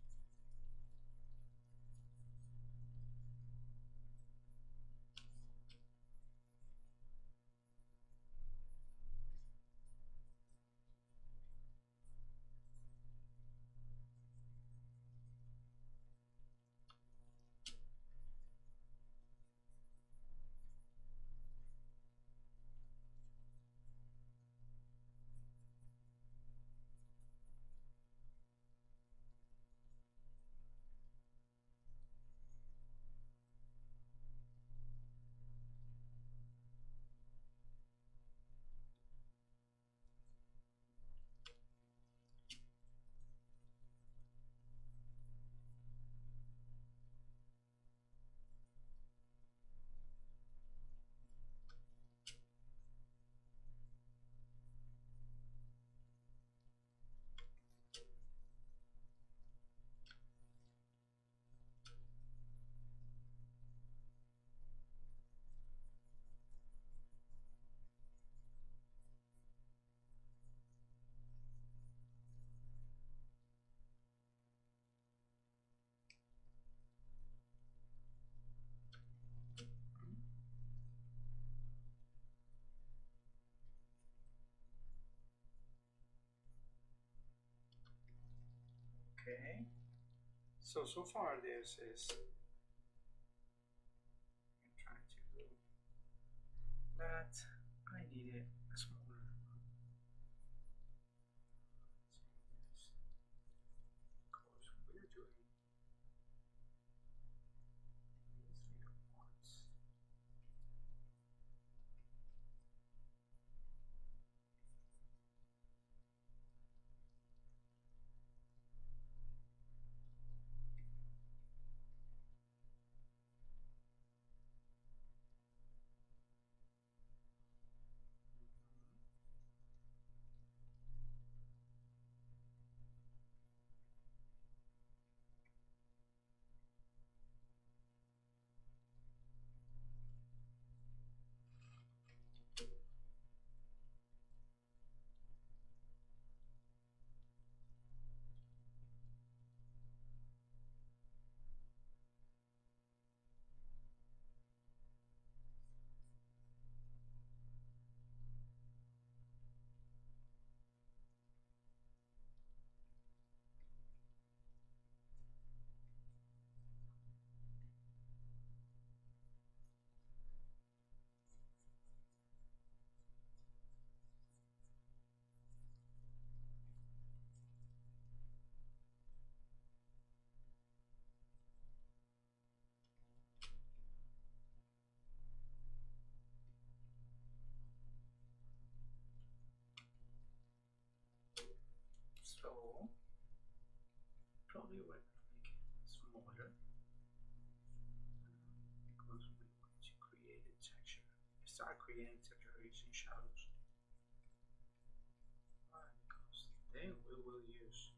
Okay. So far this is, I'm trying to do that. I need it smaller. Because we're doing these little parts. So probably we're going to make it smaller because we want to create a texture. Start creating texture using shadows. Because then we will use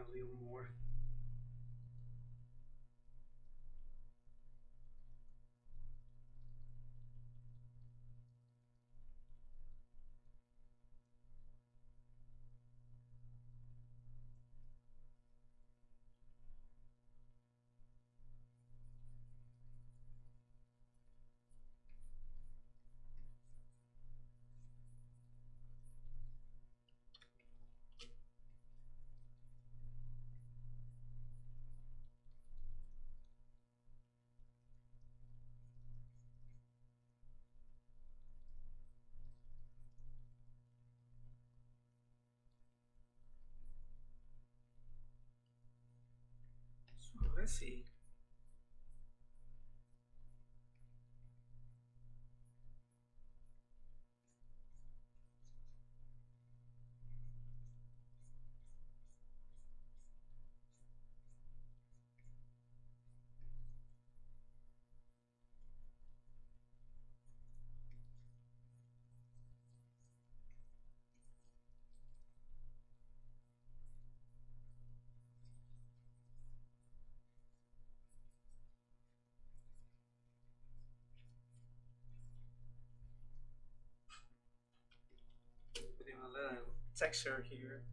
a little more. So let's see. Putting a little texture here.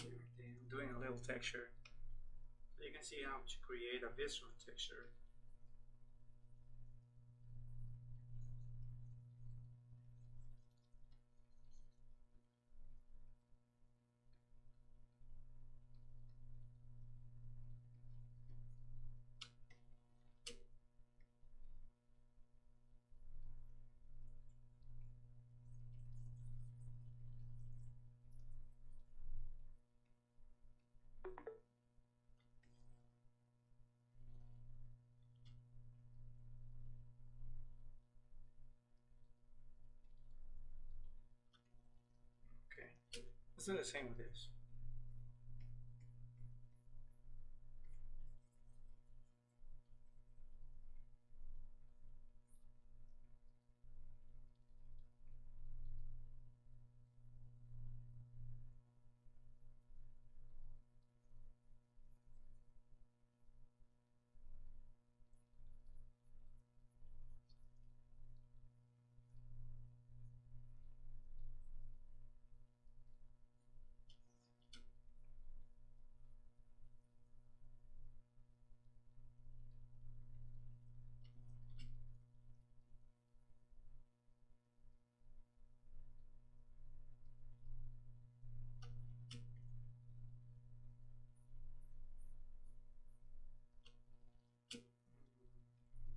I'm doing a little texture. So you can see how to create a visual texture. Okay. Let's do the same with this.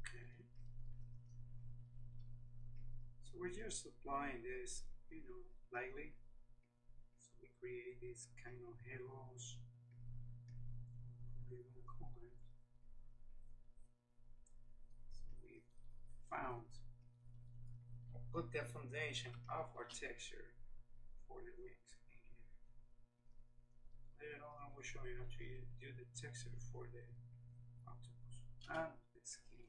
Okay. So we're just applying this, lightly. So we create these kind of halos. We're going to call it. So we found, put the foundation of our texture for the wings in here. Later on, I will show you how to do the texture for the octopus and the skin.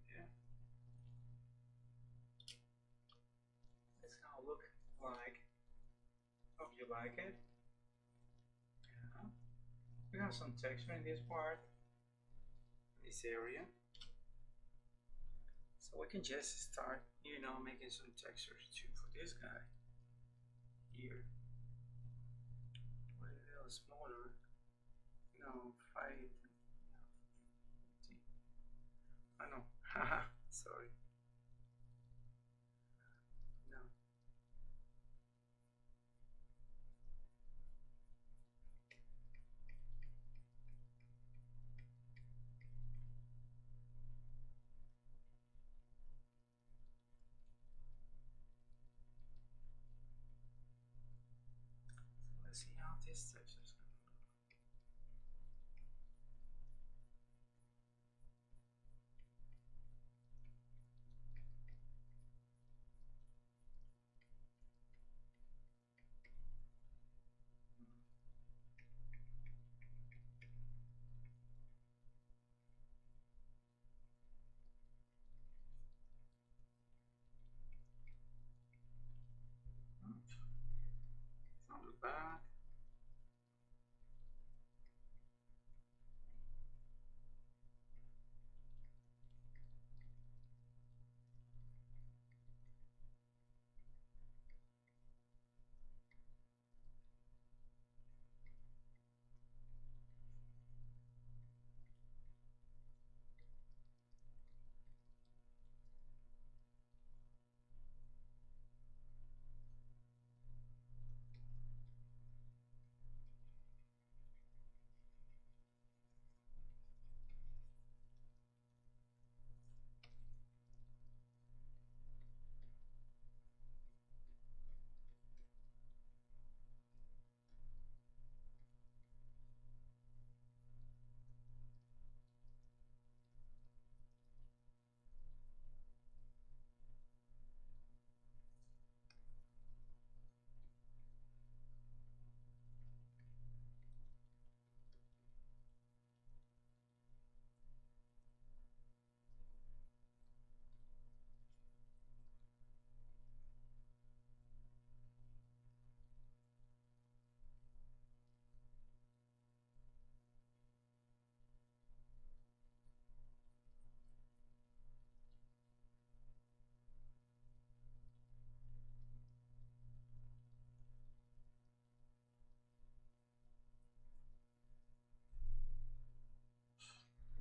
Yeah. That's how it look like. Hope you like it. Yeah. We have some texture in this part, This area. so we can just start, making some textures too for this guy here. smaller. No, 5. Oh no, haha, sorry. No. So let's see how this texture is going to look. It's not bad.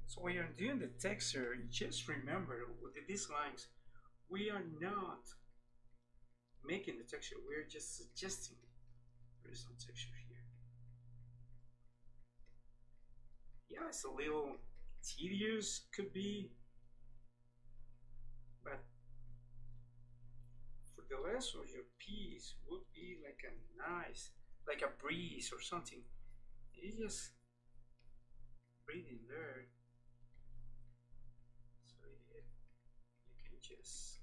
So when you're doing the texture, just remember with these lines, we are not making the texture, we're just suggesting there is some texture here. Yeah, it's a little tedious, could be, but for the rest of your piece would be like a nice, like a breeze or something. You just breathe in there. So yeah, you can just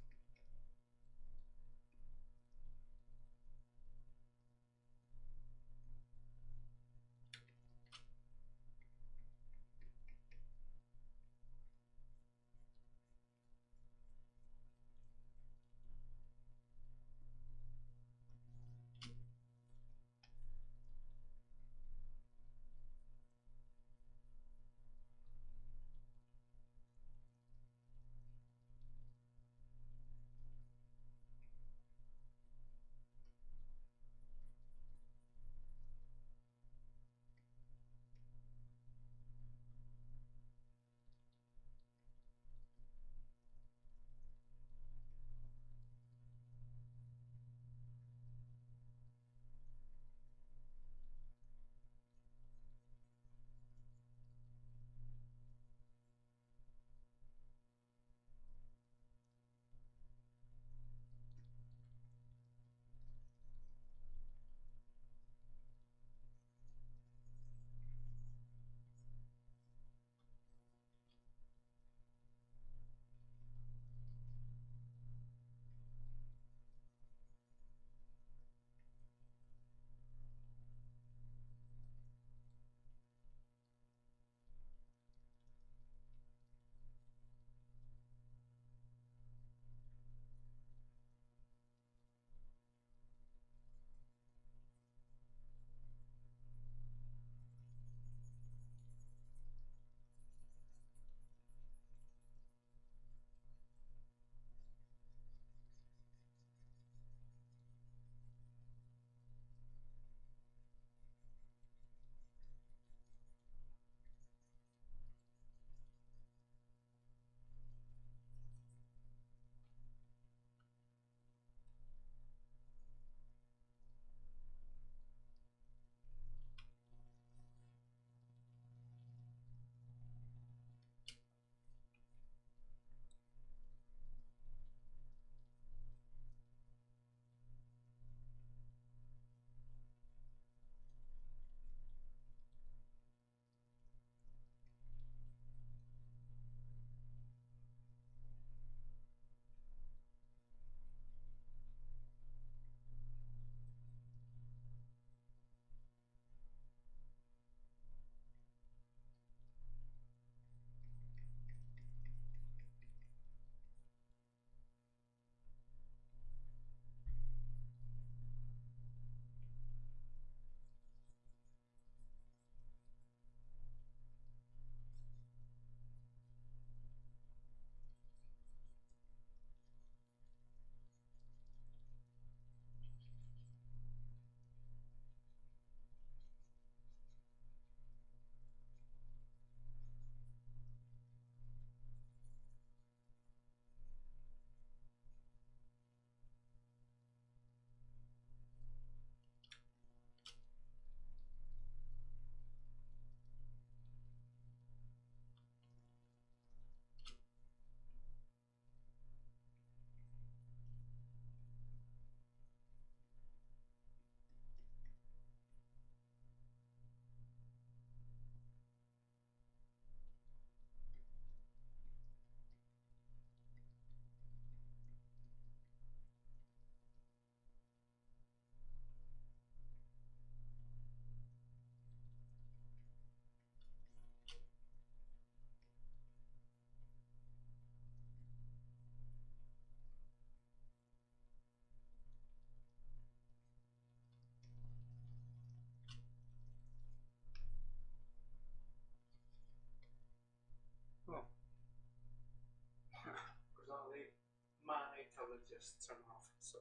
tell it just turn off. So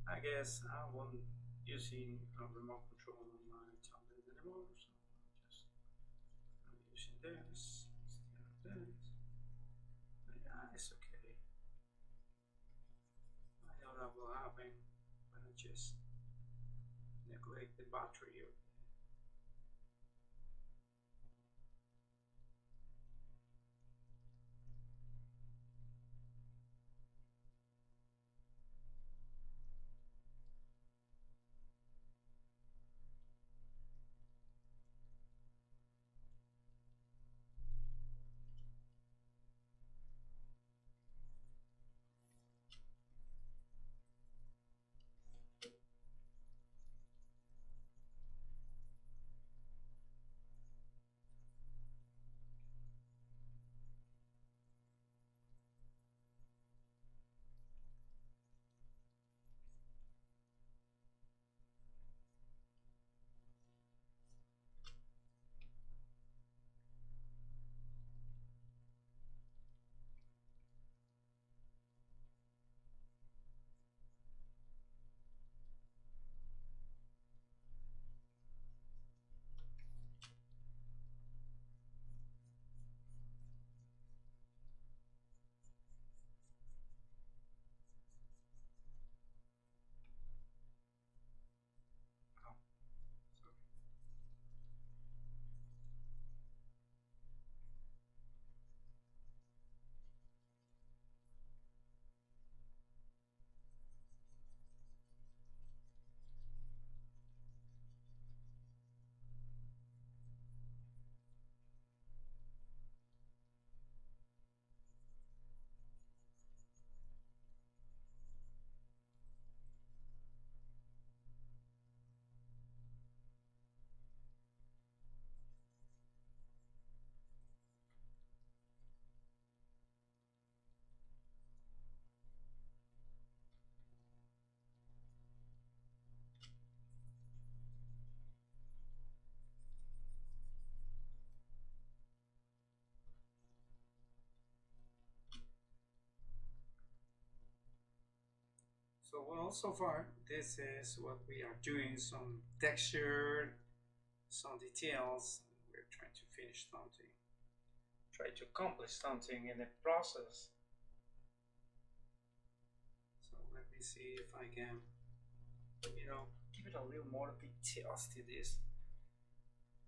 I guess I won't using a remote control on my tablet anymore. So I'm using this instead of this. Yeah, it's okay. I know that will happen when I just neglect the battery. Oh, sorry. So well, so far this is what we are doing, some texture, some details. We're trying to finish something, try to accomplish something in the process. So let me see if I can, give it a little more details to this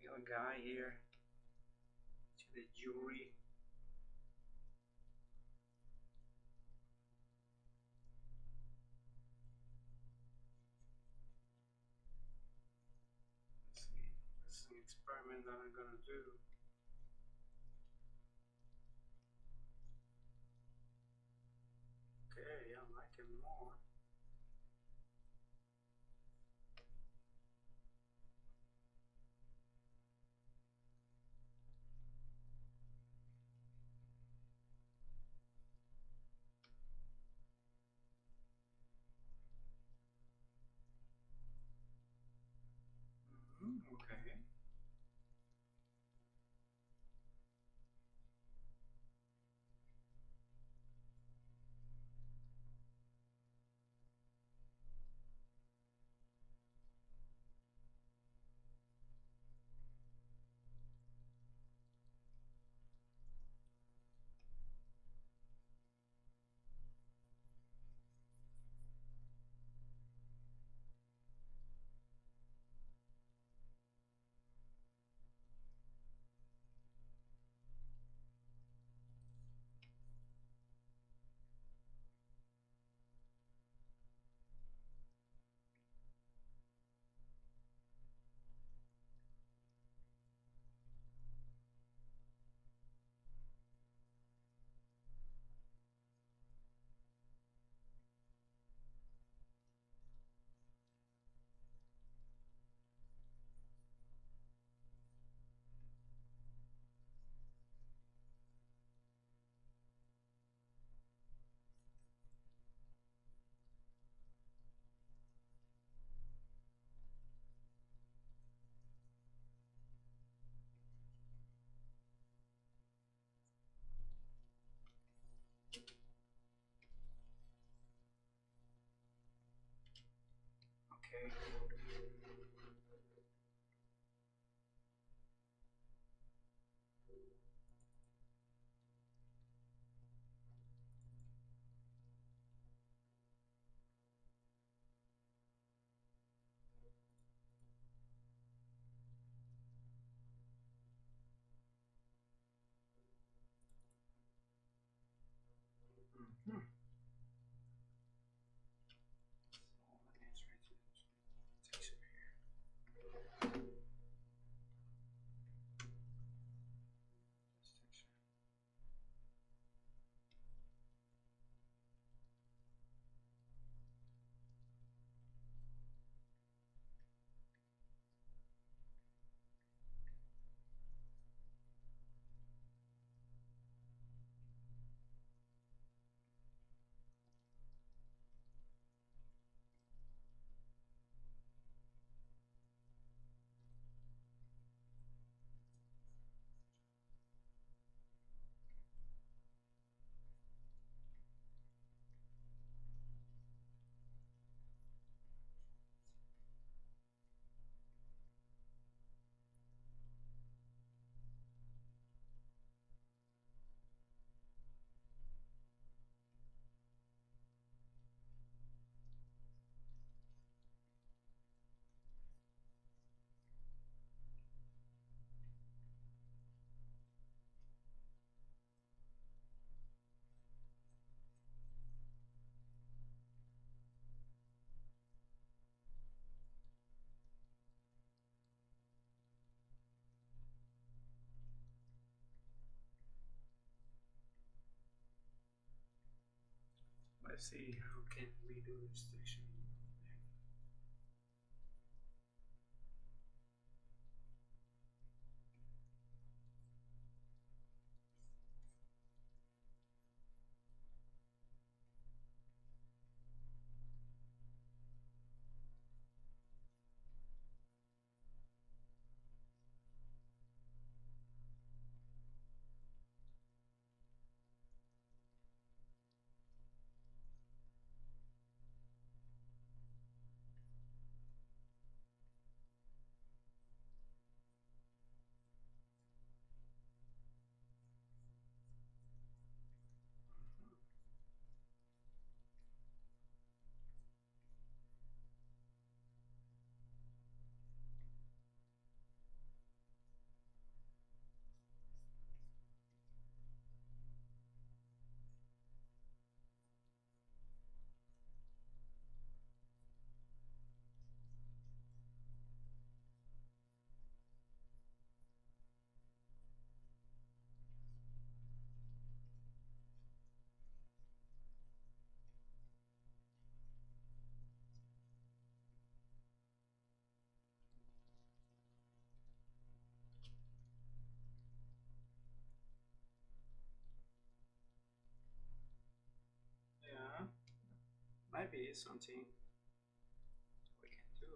little guy here, to the jewelry. Let's see, this is an experiment that I'm gonna do. Okay, I like it more. Okay. Okay. Hmm. So let me try to texture here. This texture. Let's see how can we do this texture. Yeah, maybe it's something we can do.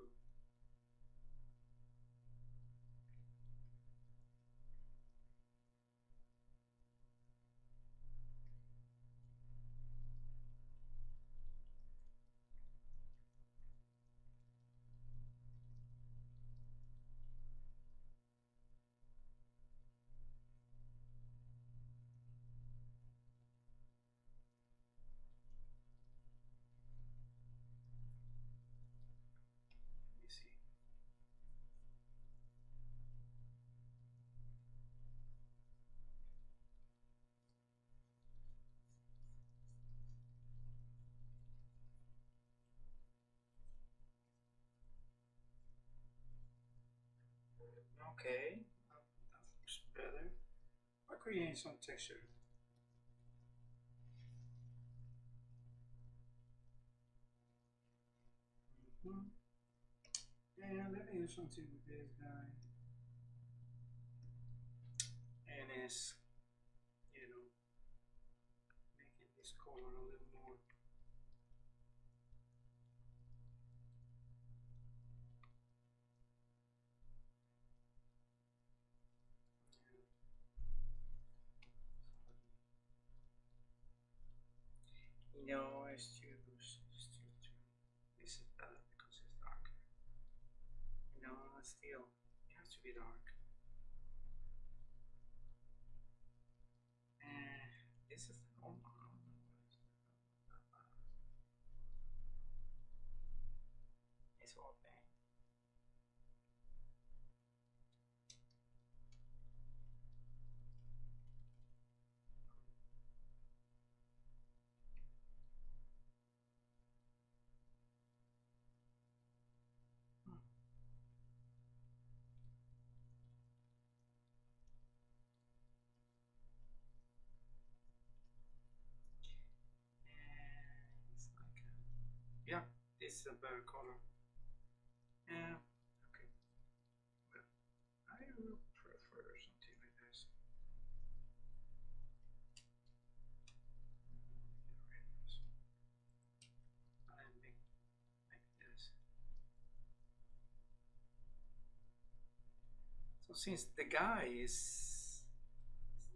Let me see. Okay, that looks better. I'll create some texture. And let me do something with this guy. And it's, making this color a little more. No, it's too. This is better because it's dark. No, still, it has to be dark. And this is the normal. It's all thing. And it's like yeah, this is a better color. Yeah, okay. But I will prefer something like this. And make this. So since the guy is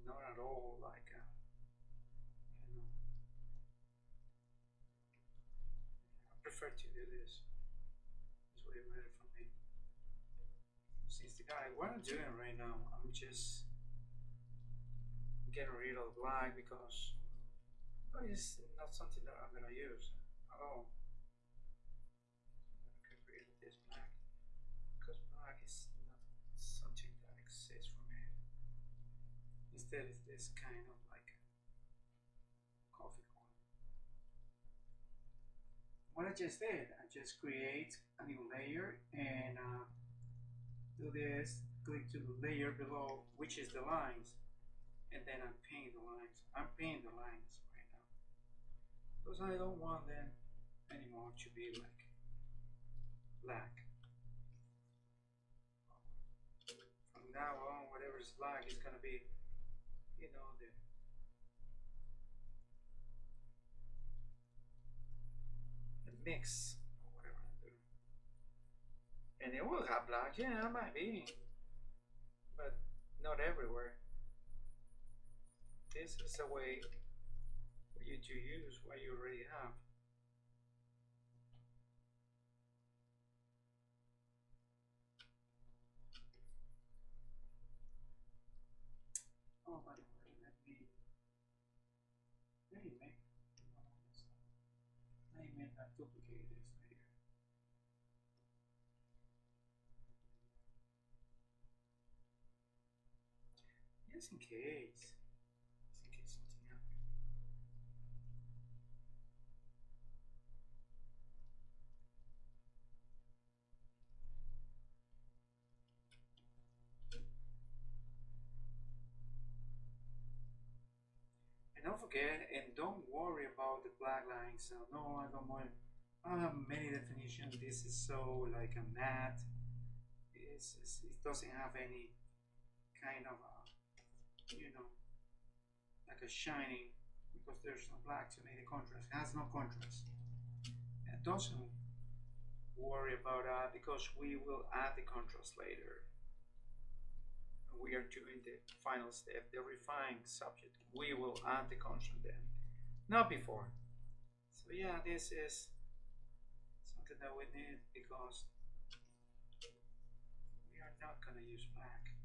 not at all like a, you know, I prefer to do this. It's way better for me. Since the guy, what I'm doing right now, I'm just getting rid of black because it's not something that I'm gonna use at all. I can rid of this black because black is not something that exists for me. Instead, it's this kind of like coffee color. What I just did, I just create a new layer and do this, click to the layer below, which is the lines, and then I'm painting the lines. I'm painting the lines right now because I don't want them anymore to be like black. From now on, whatever is black is gonna be, you know, the mix or whatever I do. And it will have black, yeah, it might be, but not everywhere. This is a way for you to use what you already have. Oh, by the way, let me not duplicate this later. Just in case. Just in case something happens. And don't forget, and don't worry about the black lines. No, I don't want. I don't have many definitions. This is so like a matte. It doesn't have any kind of you know, like a shining because there's no black to make the contrast. It has no contrast. And don't worry about that because we will add the contrast later. We are doing the final step, the refine subject. We will add the contrast then, not before. So yeah, this is something that we need because we are not gonna use black.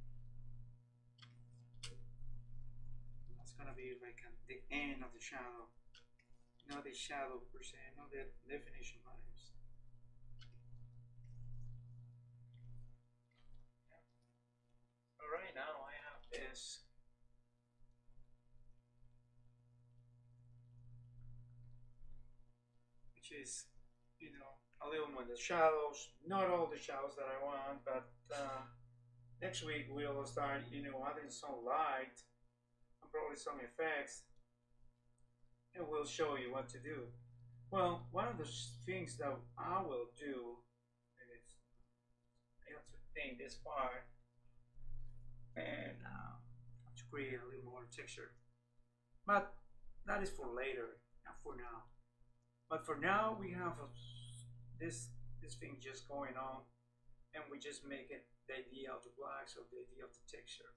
That's gonna be like at the end of the shadow, not the shadow per se, not the definition lines. So right now I have this. Which is, you know, a little more the shadows, not all the shadows that I want, but next week we'll start, you know, adding some light and probably some effects, and we'll show you what to do. Well, one of the things that I will do is I have to paint this part and to create a little more texture, but that is for later, not for now. But for now, we have this thing just going on, and we just make it the idea of the blacks or the idea of the texture.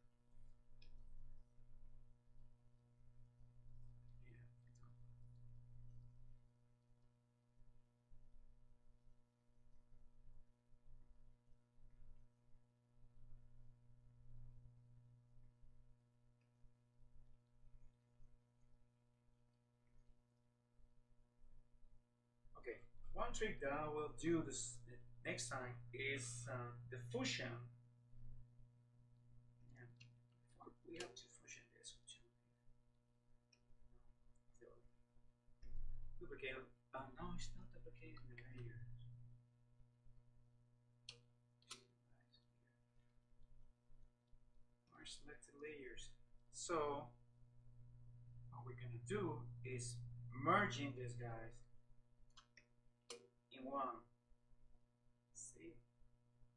Okay, one trick that I will do this next time is the fusion. Yeah. We have to fusion this with two. So, duplicate. No, it's not duplicating the layer. Our selected layers. So what we're gonna do is merging these guys in one. See?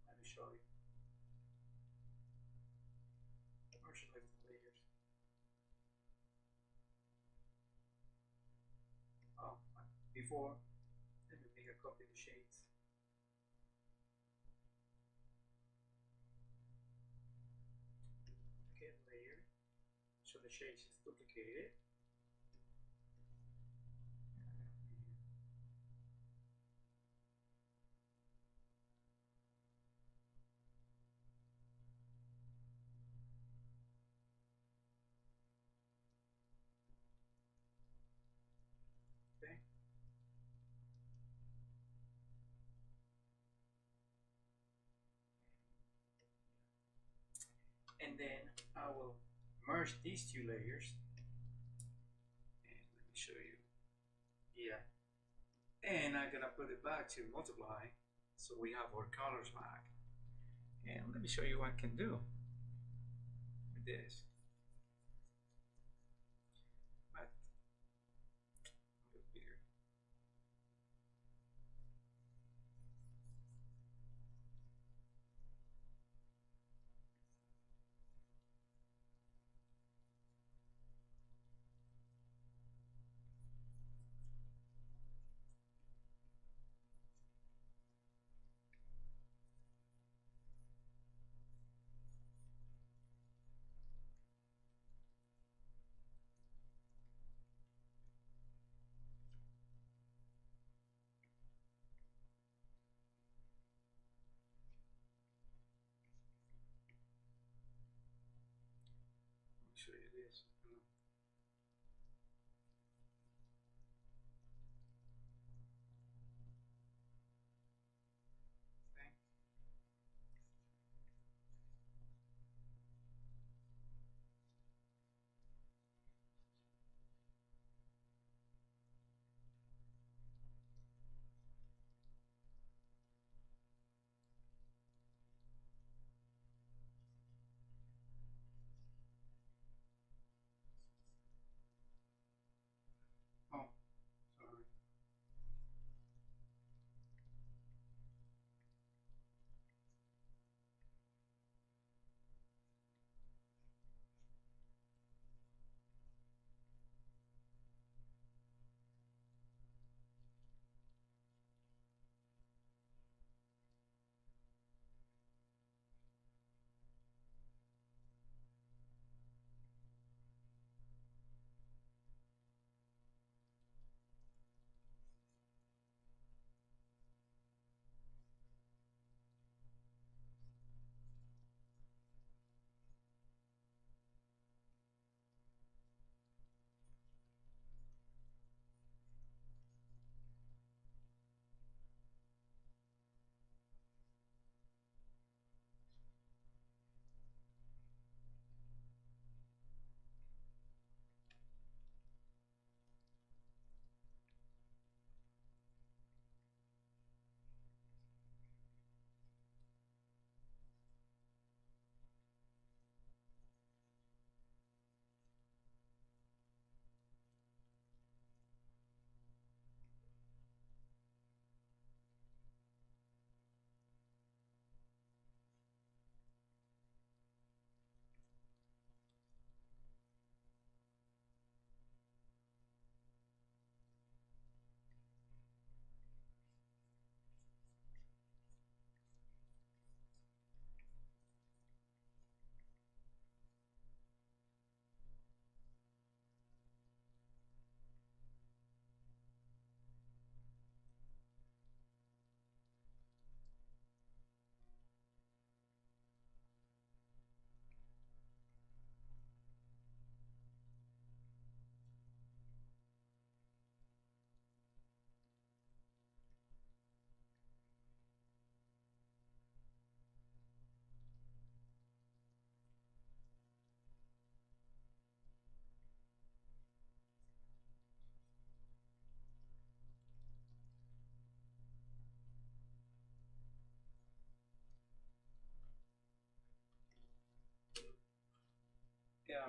Let me show you. Merge selected layers. Oh, before, let me make a copy of the shades. Duplicate layer. So the shades is duplicated. Okay. And then I will merge these two layers. And let me show you. Yeah. And I'm gonna put it back to multiply. So we have our colors back. And let me show you what I can do with this. But a little bigger. Let me show you this. Okay.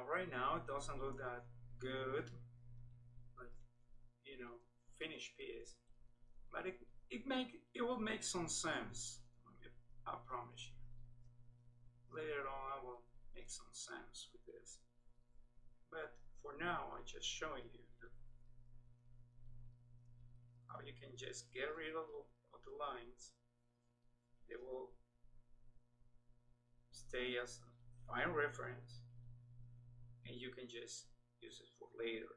right now it doesn't look that good, like, finished piece, but it will make some sense. I promise you. Later on, I will make some sense with this. But for now, I just showing you how you can just get rid of the lines. They will stay as a fine reference, and you can just use it for later.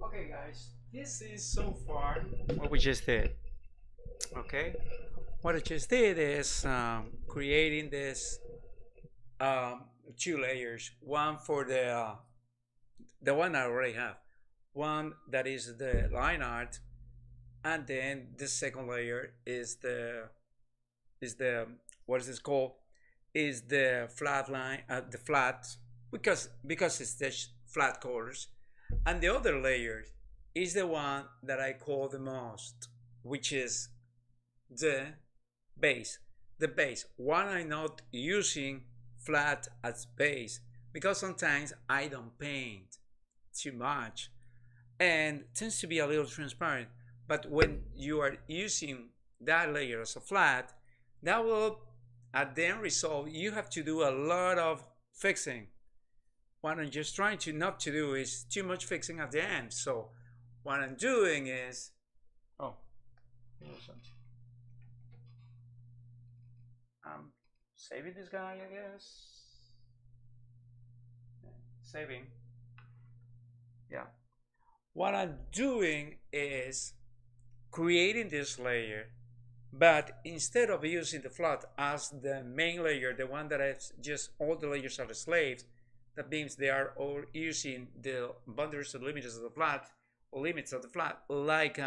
Okay, guys, this is so far. what we just did. Okay, what I just did is creating this um, two layers. One for the one I already have. One that is the line art, and then the second layer is the what is this called? Is the flat line, the flat, because it's the flat colors, and the other layer is the one that I call the most, which is the base. The base. Why I'm not using flat as base? Because sometimes I don't paint too much and tends to be a little transparent. But when you are using that layer as a flat, that will at the end result you have to do a lot of fixing. What I'm just trying to not to do is too much fixing at the end. So what I'm doing is, oh, I'm saving this guy, I guess. Saving. Yeah. What I'm doing is creating this layer, but instead of using the flat as the main layer, the one that has just all the layers are the slaves, that means they are all using the boundaries and limits of the flat, or limits of the flat, like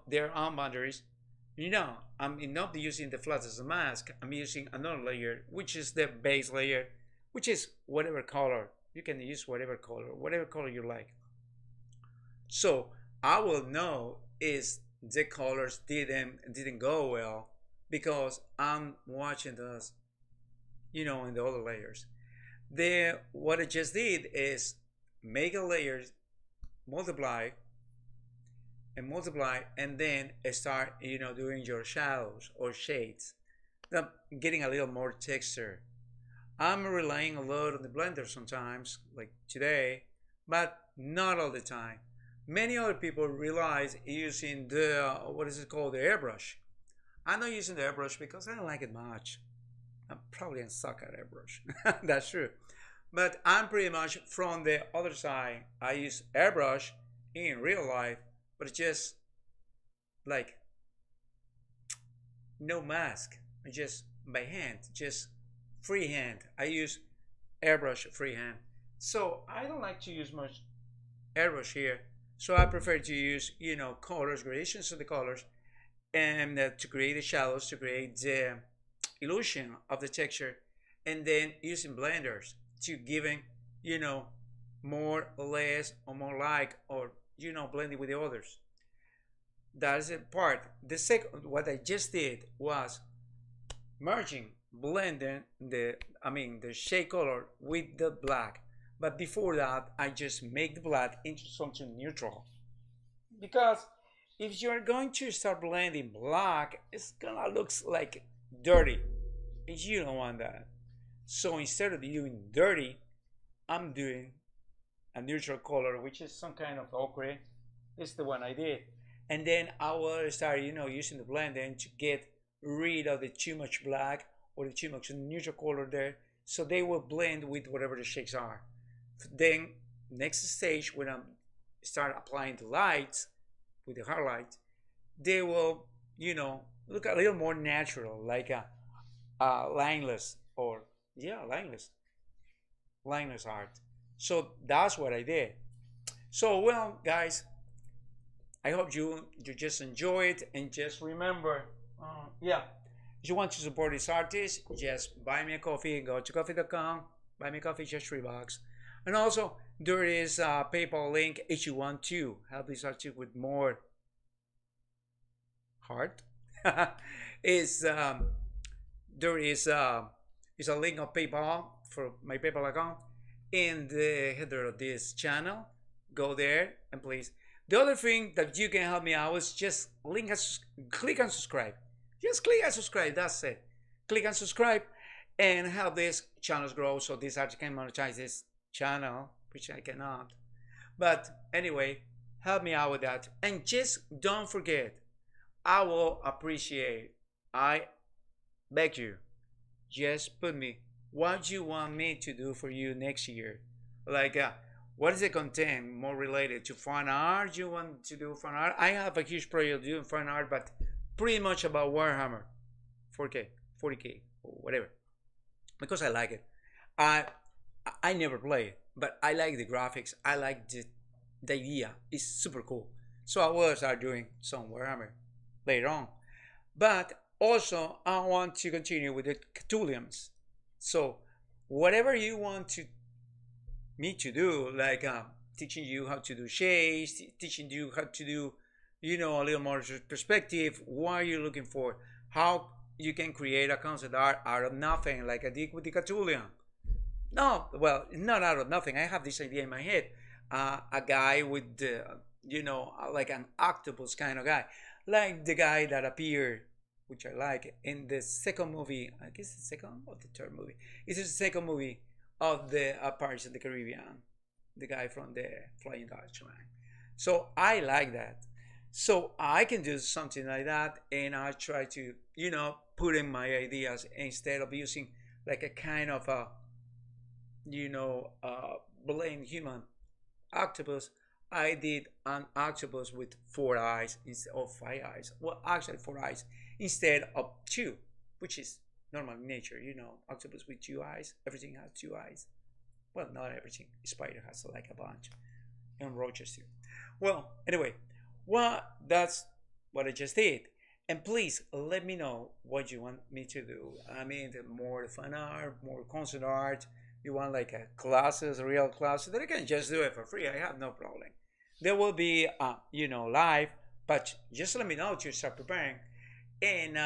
their own boundaries. I'm not using the flat as a mask. I'm using another layer, which is the base layer, which is whatever color. You can use whatever color you like. So I will know is the colors didn't go well because I'm watching those, in the other layers. What I just did is make a layer, multiply, and then start doing your shadows or shades, getting a little more texture. I'm relying a lot on the blender sometimes, like today, but not all the time. Many other people realize using the what is it called, the airbrush. I'm not using the airbrush because I don't like it much. I'm probably a suck at airbrush. That's true. But I'm pretty much from the other side. I use airbrush in real life, but it's just like no mask. I just by hand, just freehand. I use airbrush freehand. So I don't like to use much airbrush here. So I prefer to use, colors, gradations of the colors, and to create the shadows, to create the illusion of the texture, and then using blenders to giving, more or less or more like, or, blending with the others. That is a part. The second, what I just did was merging, blending the shade color with the black. But before that, I just make the black into something neutral. Because if you're going to start blending black, it's gonna look like dirty. And you don't want that. So instead of doing dirty, I'm doing a neutral color, which is some kind of ochre. This is the one I did. And then I will start, using the blending to get rid of the too much black or the too much neutral color there. So they will blend with whatever the shades are. Then next stage, when I start applying the lights with the highlight, they will look a little more natural, like a lineless, or lineless art. So that's what I did. So well, guys, I hope you just enjoy it, and just remember, if you want to support this artist, just buy me a coffee. Go to coffee.com, buy me a coffee, just $3. And also, there is a PayPal link if you want to help this artist with more heart. There is a link of PayPal for my PayPal account in the header of this channel. Go there and please. The other thing that you can help me out is just click and subscribe. Just click and subscribe. That's it. Click and subscribe and help this channel grow so this artist can monetize this channel, which I cannot. But anyway, help me out with that. And just don't forget, I will appreciate, I beg you, just put me what you want me to do for you next year. Like what is the content more related to fun art? You want to do fun art? I have a huge project doing fun art, but pretty much about Warhammer 4K, 40K, or whatever, because I like it. I I never play it, but I like the graphics. I like the idea. It's super cool. So I will start doing some Warhammer later on. But also I want to continue with the Cthulians. So whatever you want to me to do, like teaching you how to do shades, teaching you how to do, a little more perspective. What are you looking for? How you can create a concept art out of nothing, like I did with the Cthulian. No, well, not out of nothing. I have this idea in my head. A guy with, like an octopus kind of guy, like the guy that appeared, which I like, in the second movie. I guess the second or the third movie. It's the second movie of the Pirates of the Caribbean, the guy from the Flying Dutchman. So I like that. So I can do something like that, and I try to, put in my ideas instead of using like a kind of a, blame human octopus. I did an octopus with 4 eyes instead of 5 eyes. Well, actually 4 eyes instead of two, which is normal in nature. Octopus with 2 eyes. Everything has 2 eyes. Well, not everything. Spider has like a bunch, and roaches too. Well, anyway, that's what I just did. And please let me know what you want me to do. I mean, more fun art, more concept art. You want like a classes, real classes, that I can just do it for free. I have no problem. There will be, live, but just let me know to start preparing. And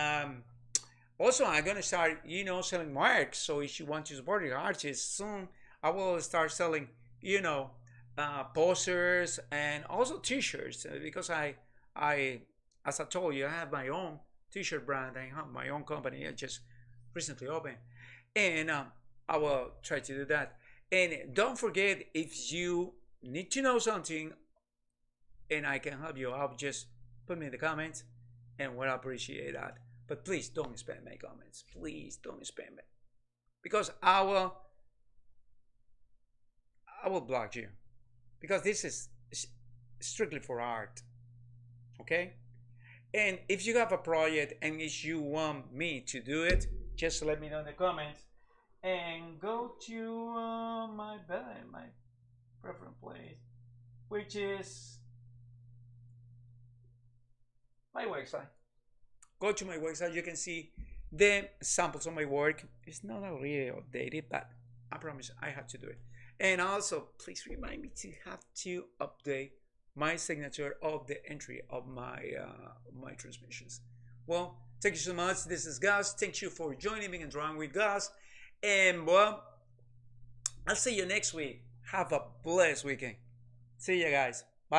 also, I'm gonna start, selling marks. So if you want to support your artists soon, I will start selling, posters and also T-shirts, because I, as I told you, I have my own T-shirt brand. I have my own company. I just recently opened, and I will try to do that. And don't forget, if you need to know something and I can help you out, just put me in the comments, and we'll appreciate that. But please don't spam my comments. Please don't spam it, because I will block you, because this is strictly for art. Okay? And if you have a project and if you want me to do it, just let me know in the comments, and go to my preference place, which is my website. Go to my website. You can see the samples of my work. It's not really updated, but I promise I have to do it. And also, please remind me to have to update my signature of the entry of my transmissions. Well, thank you so much. This is Gus. Thank you for joining me and drawing with Gus. And well, I'll see you next week. Have a blessed weekend. See you guys.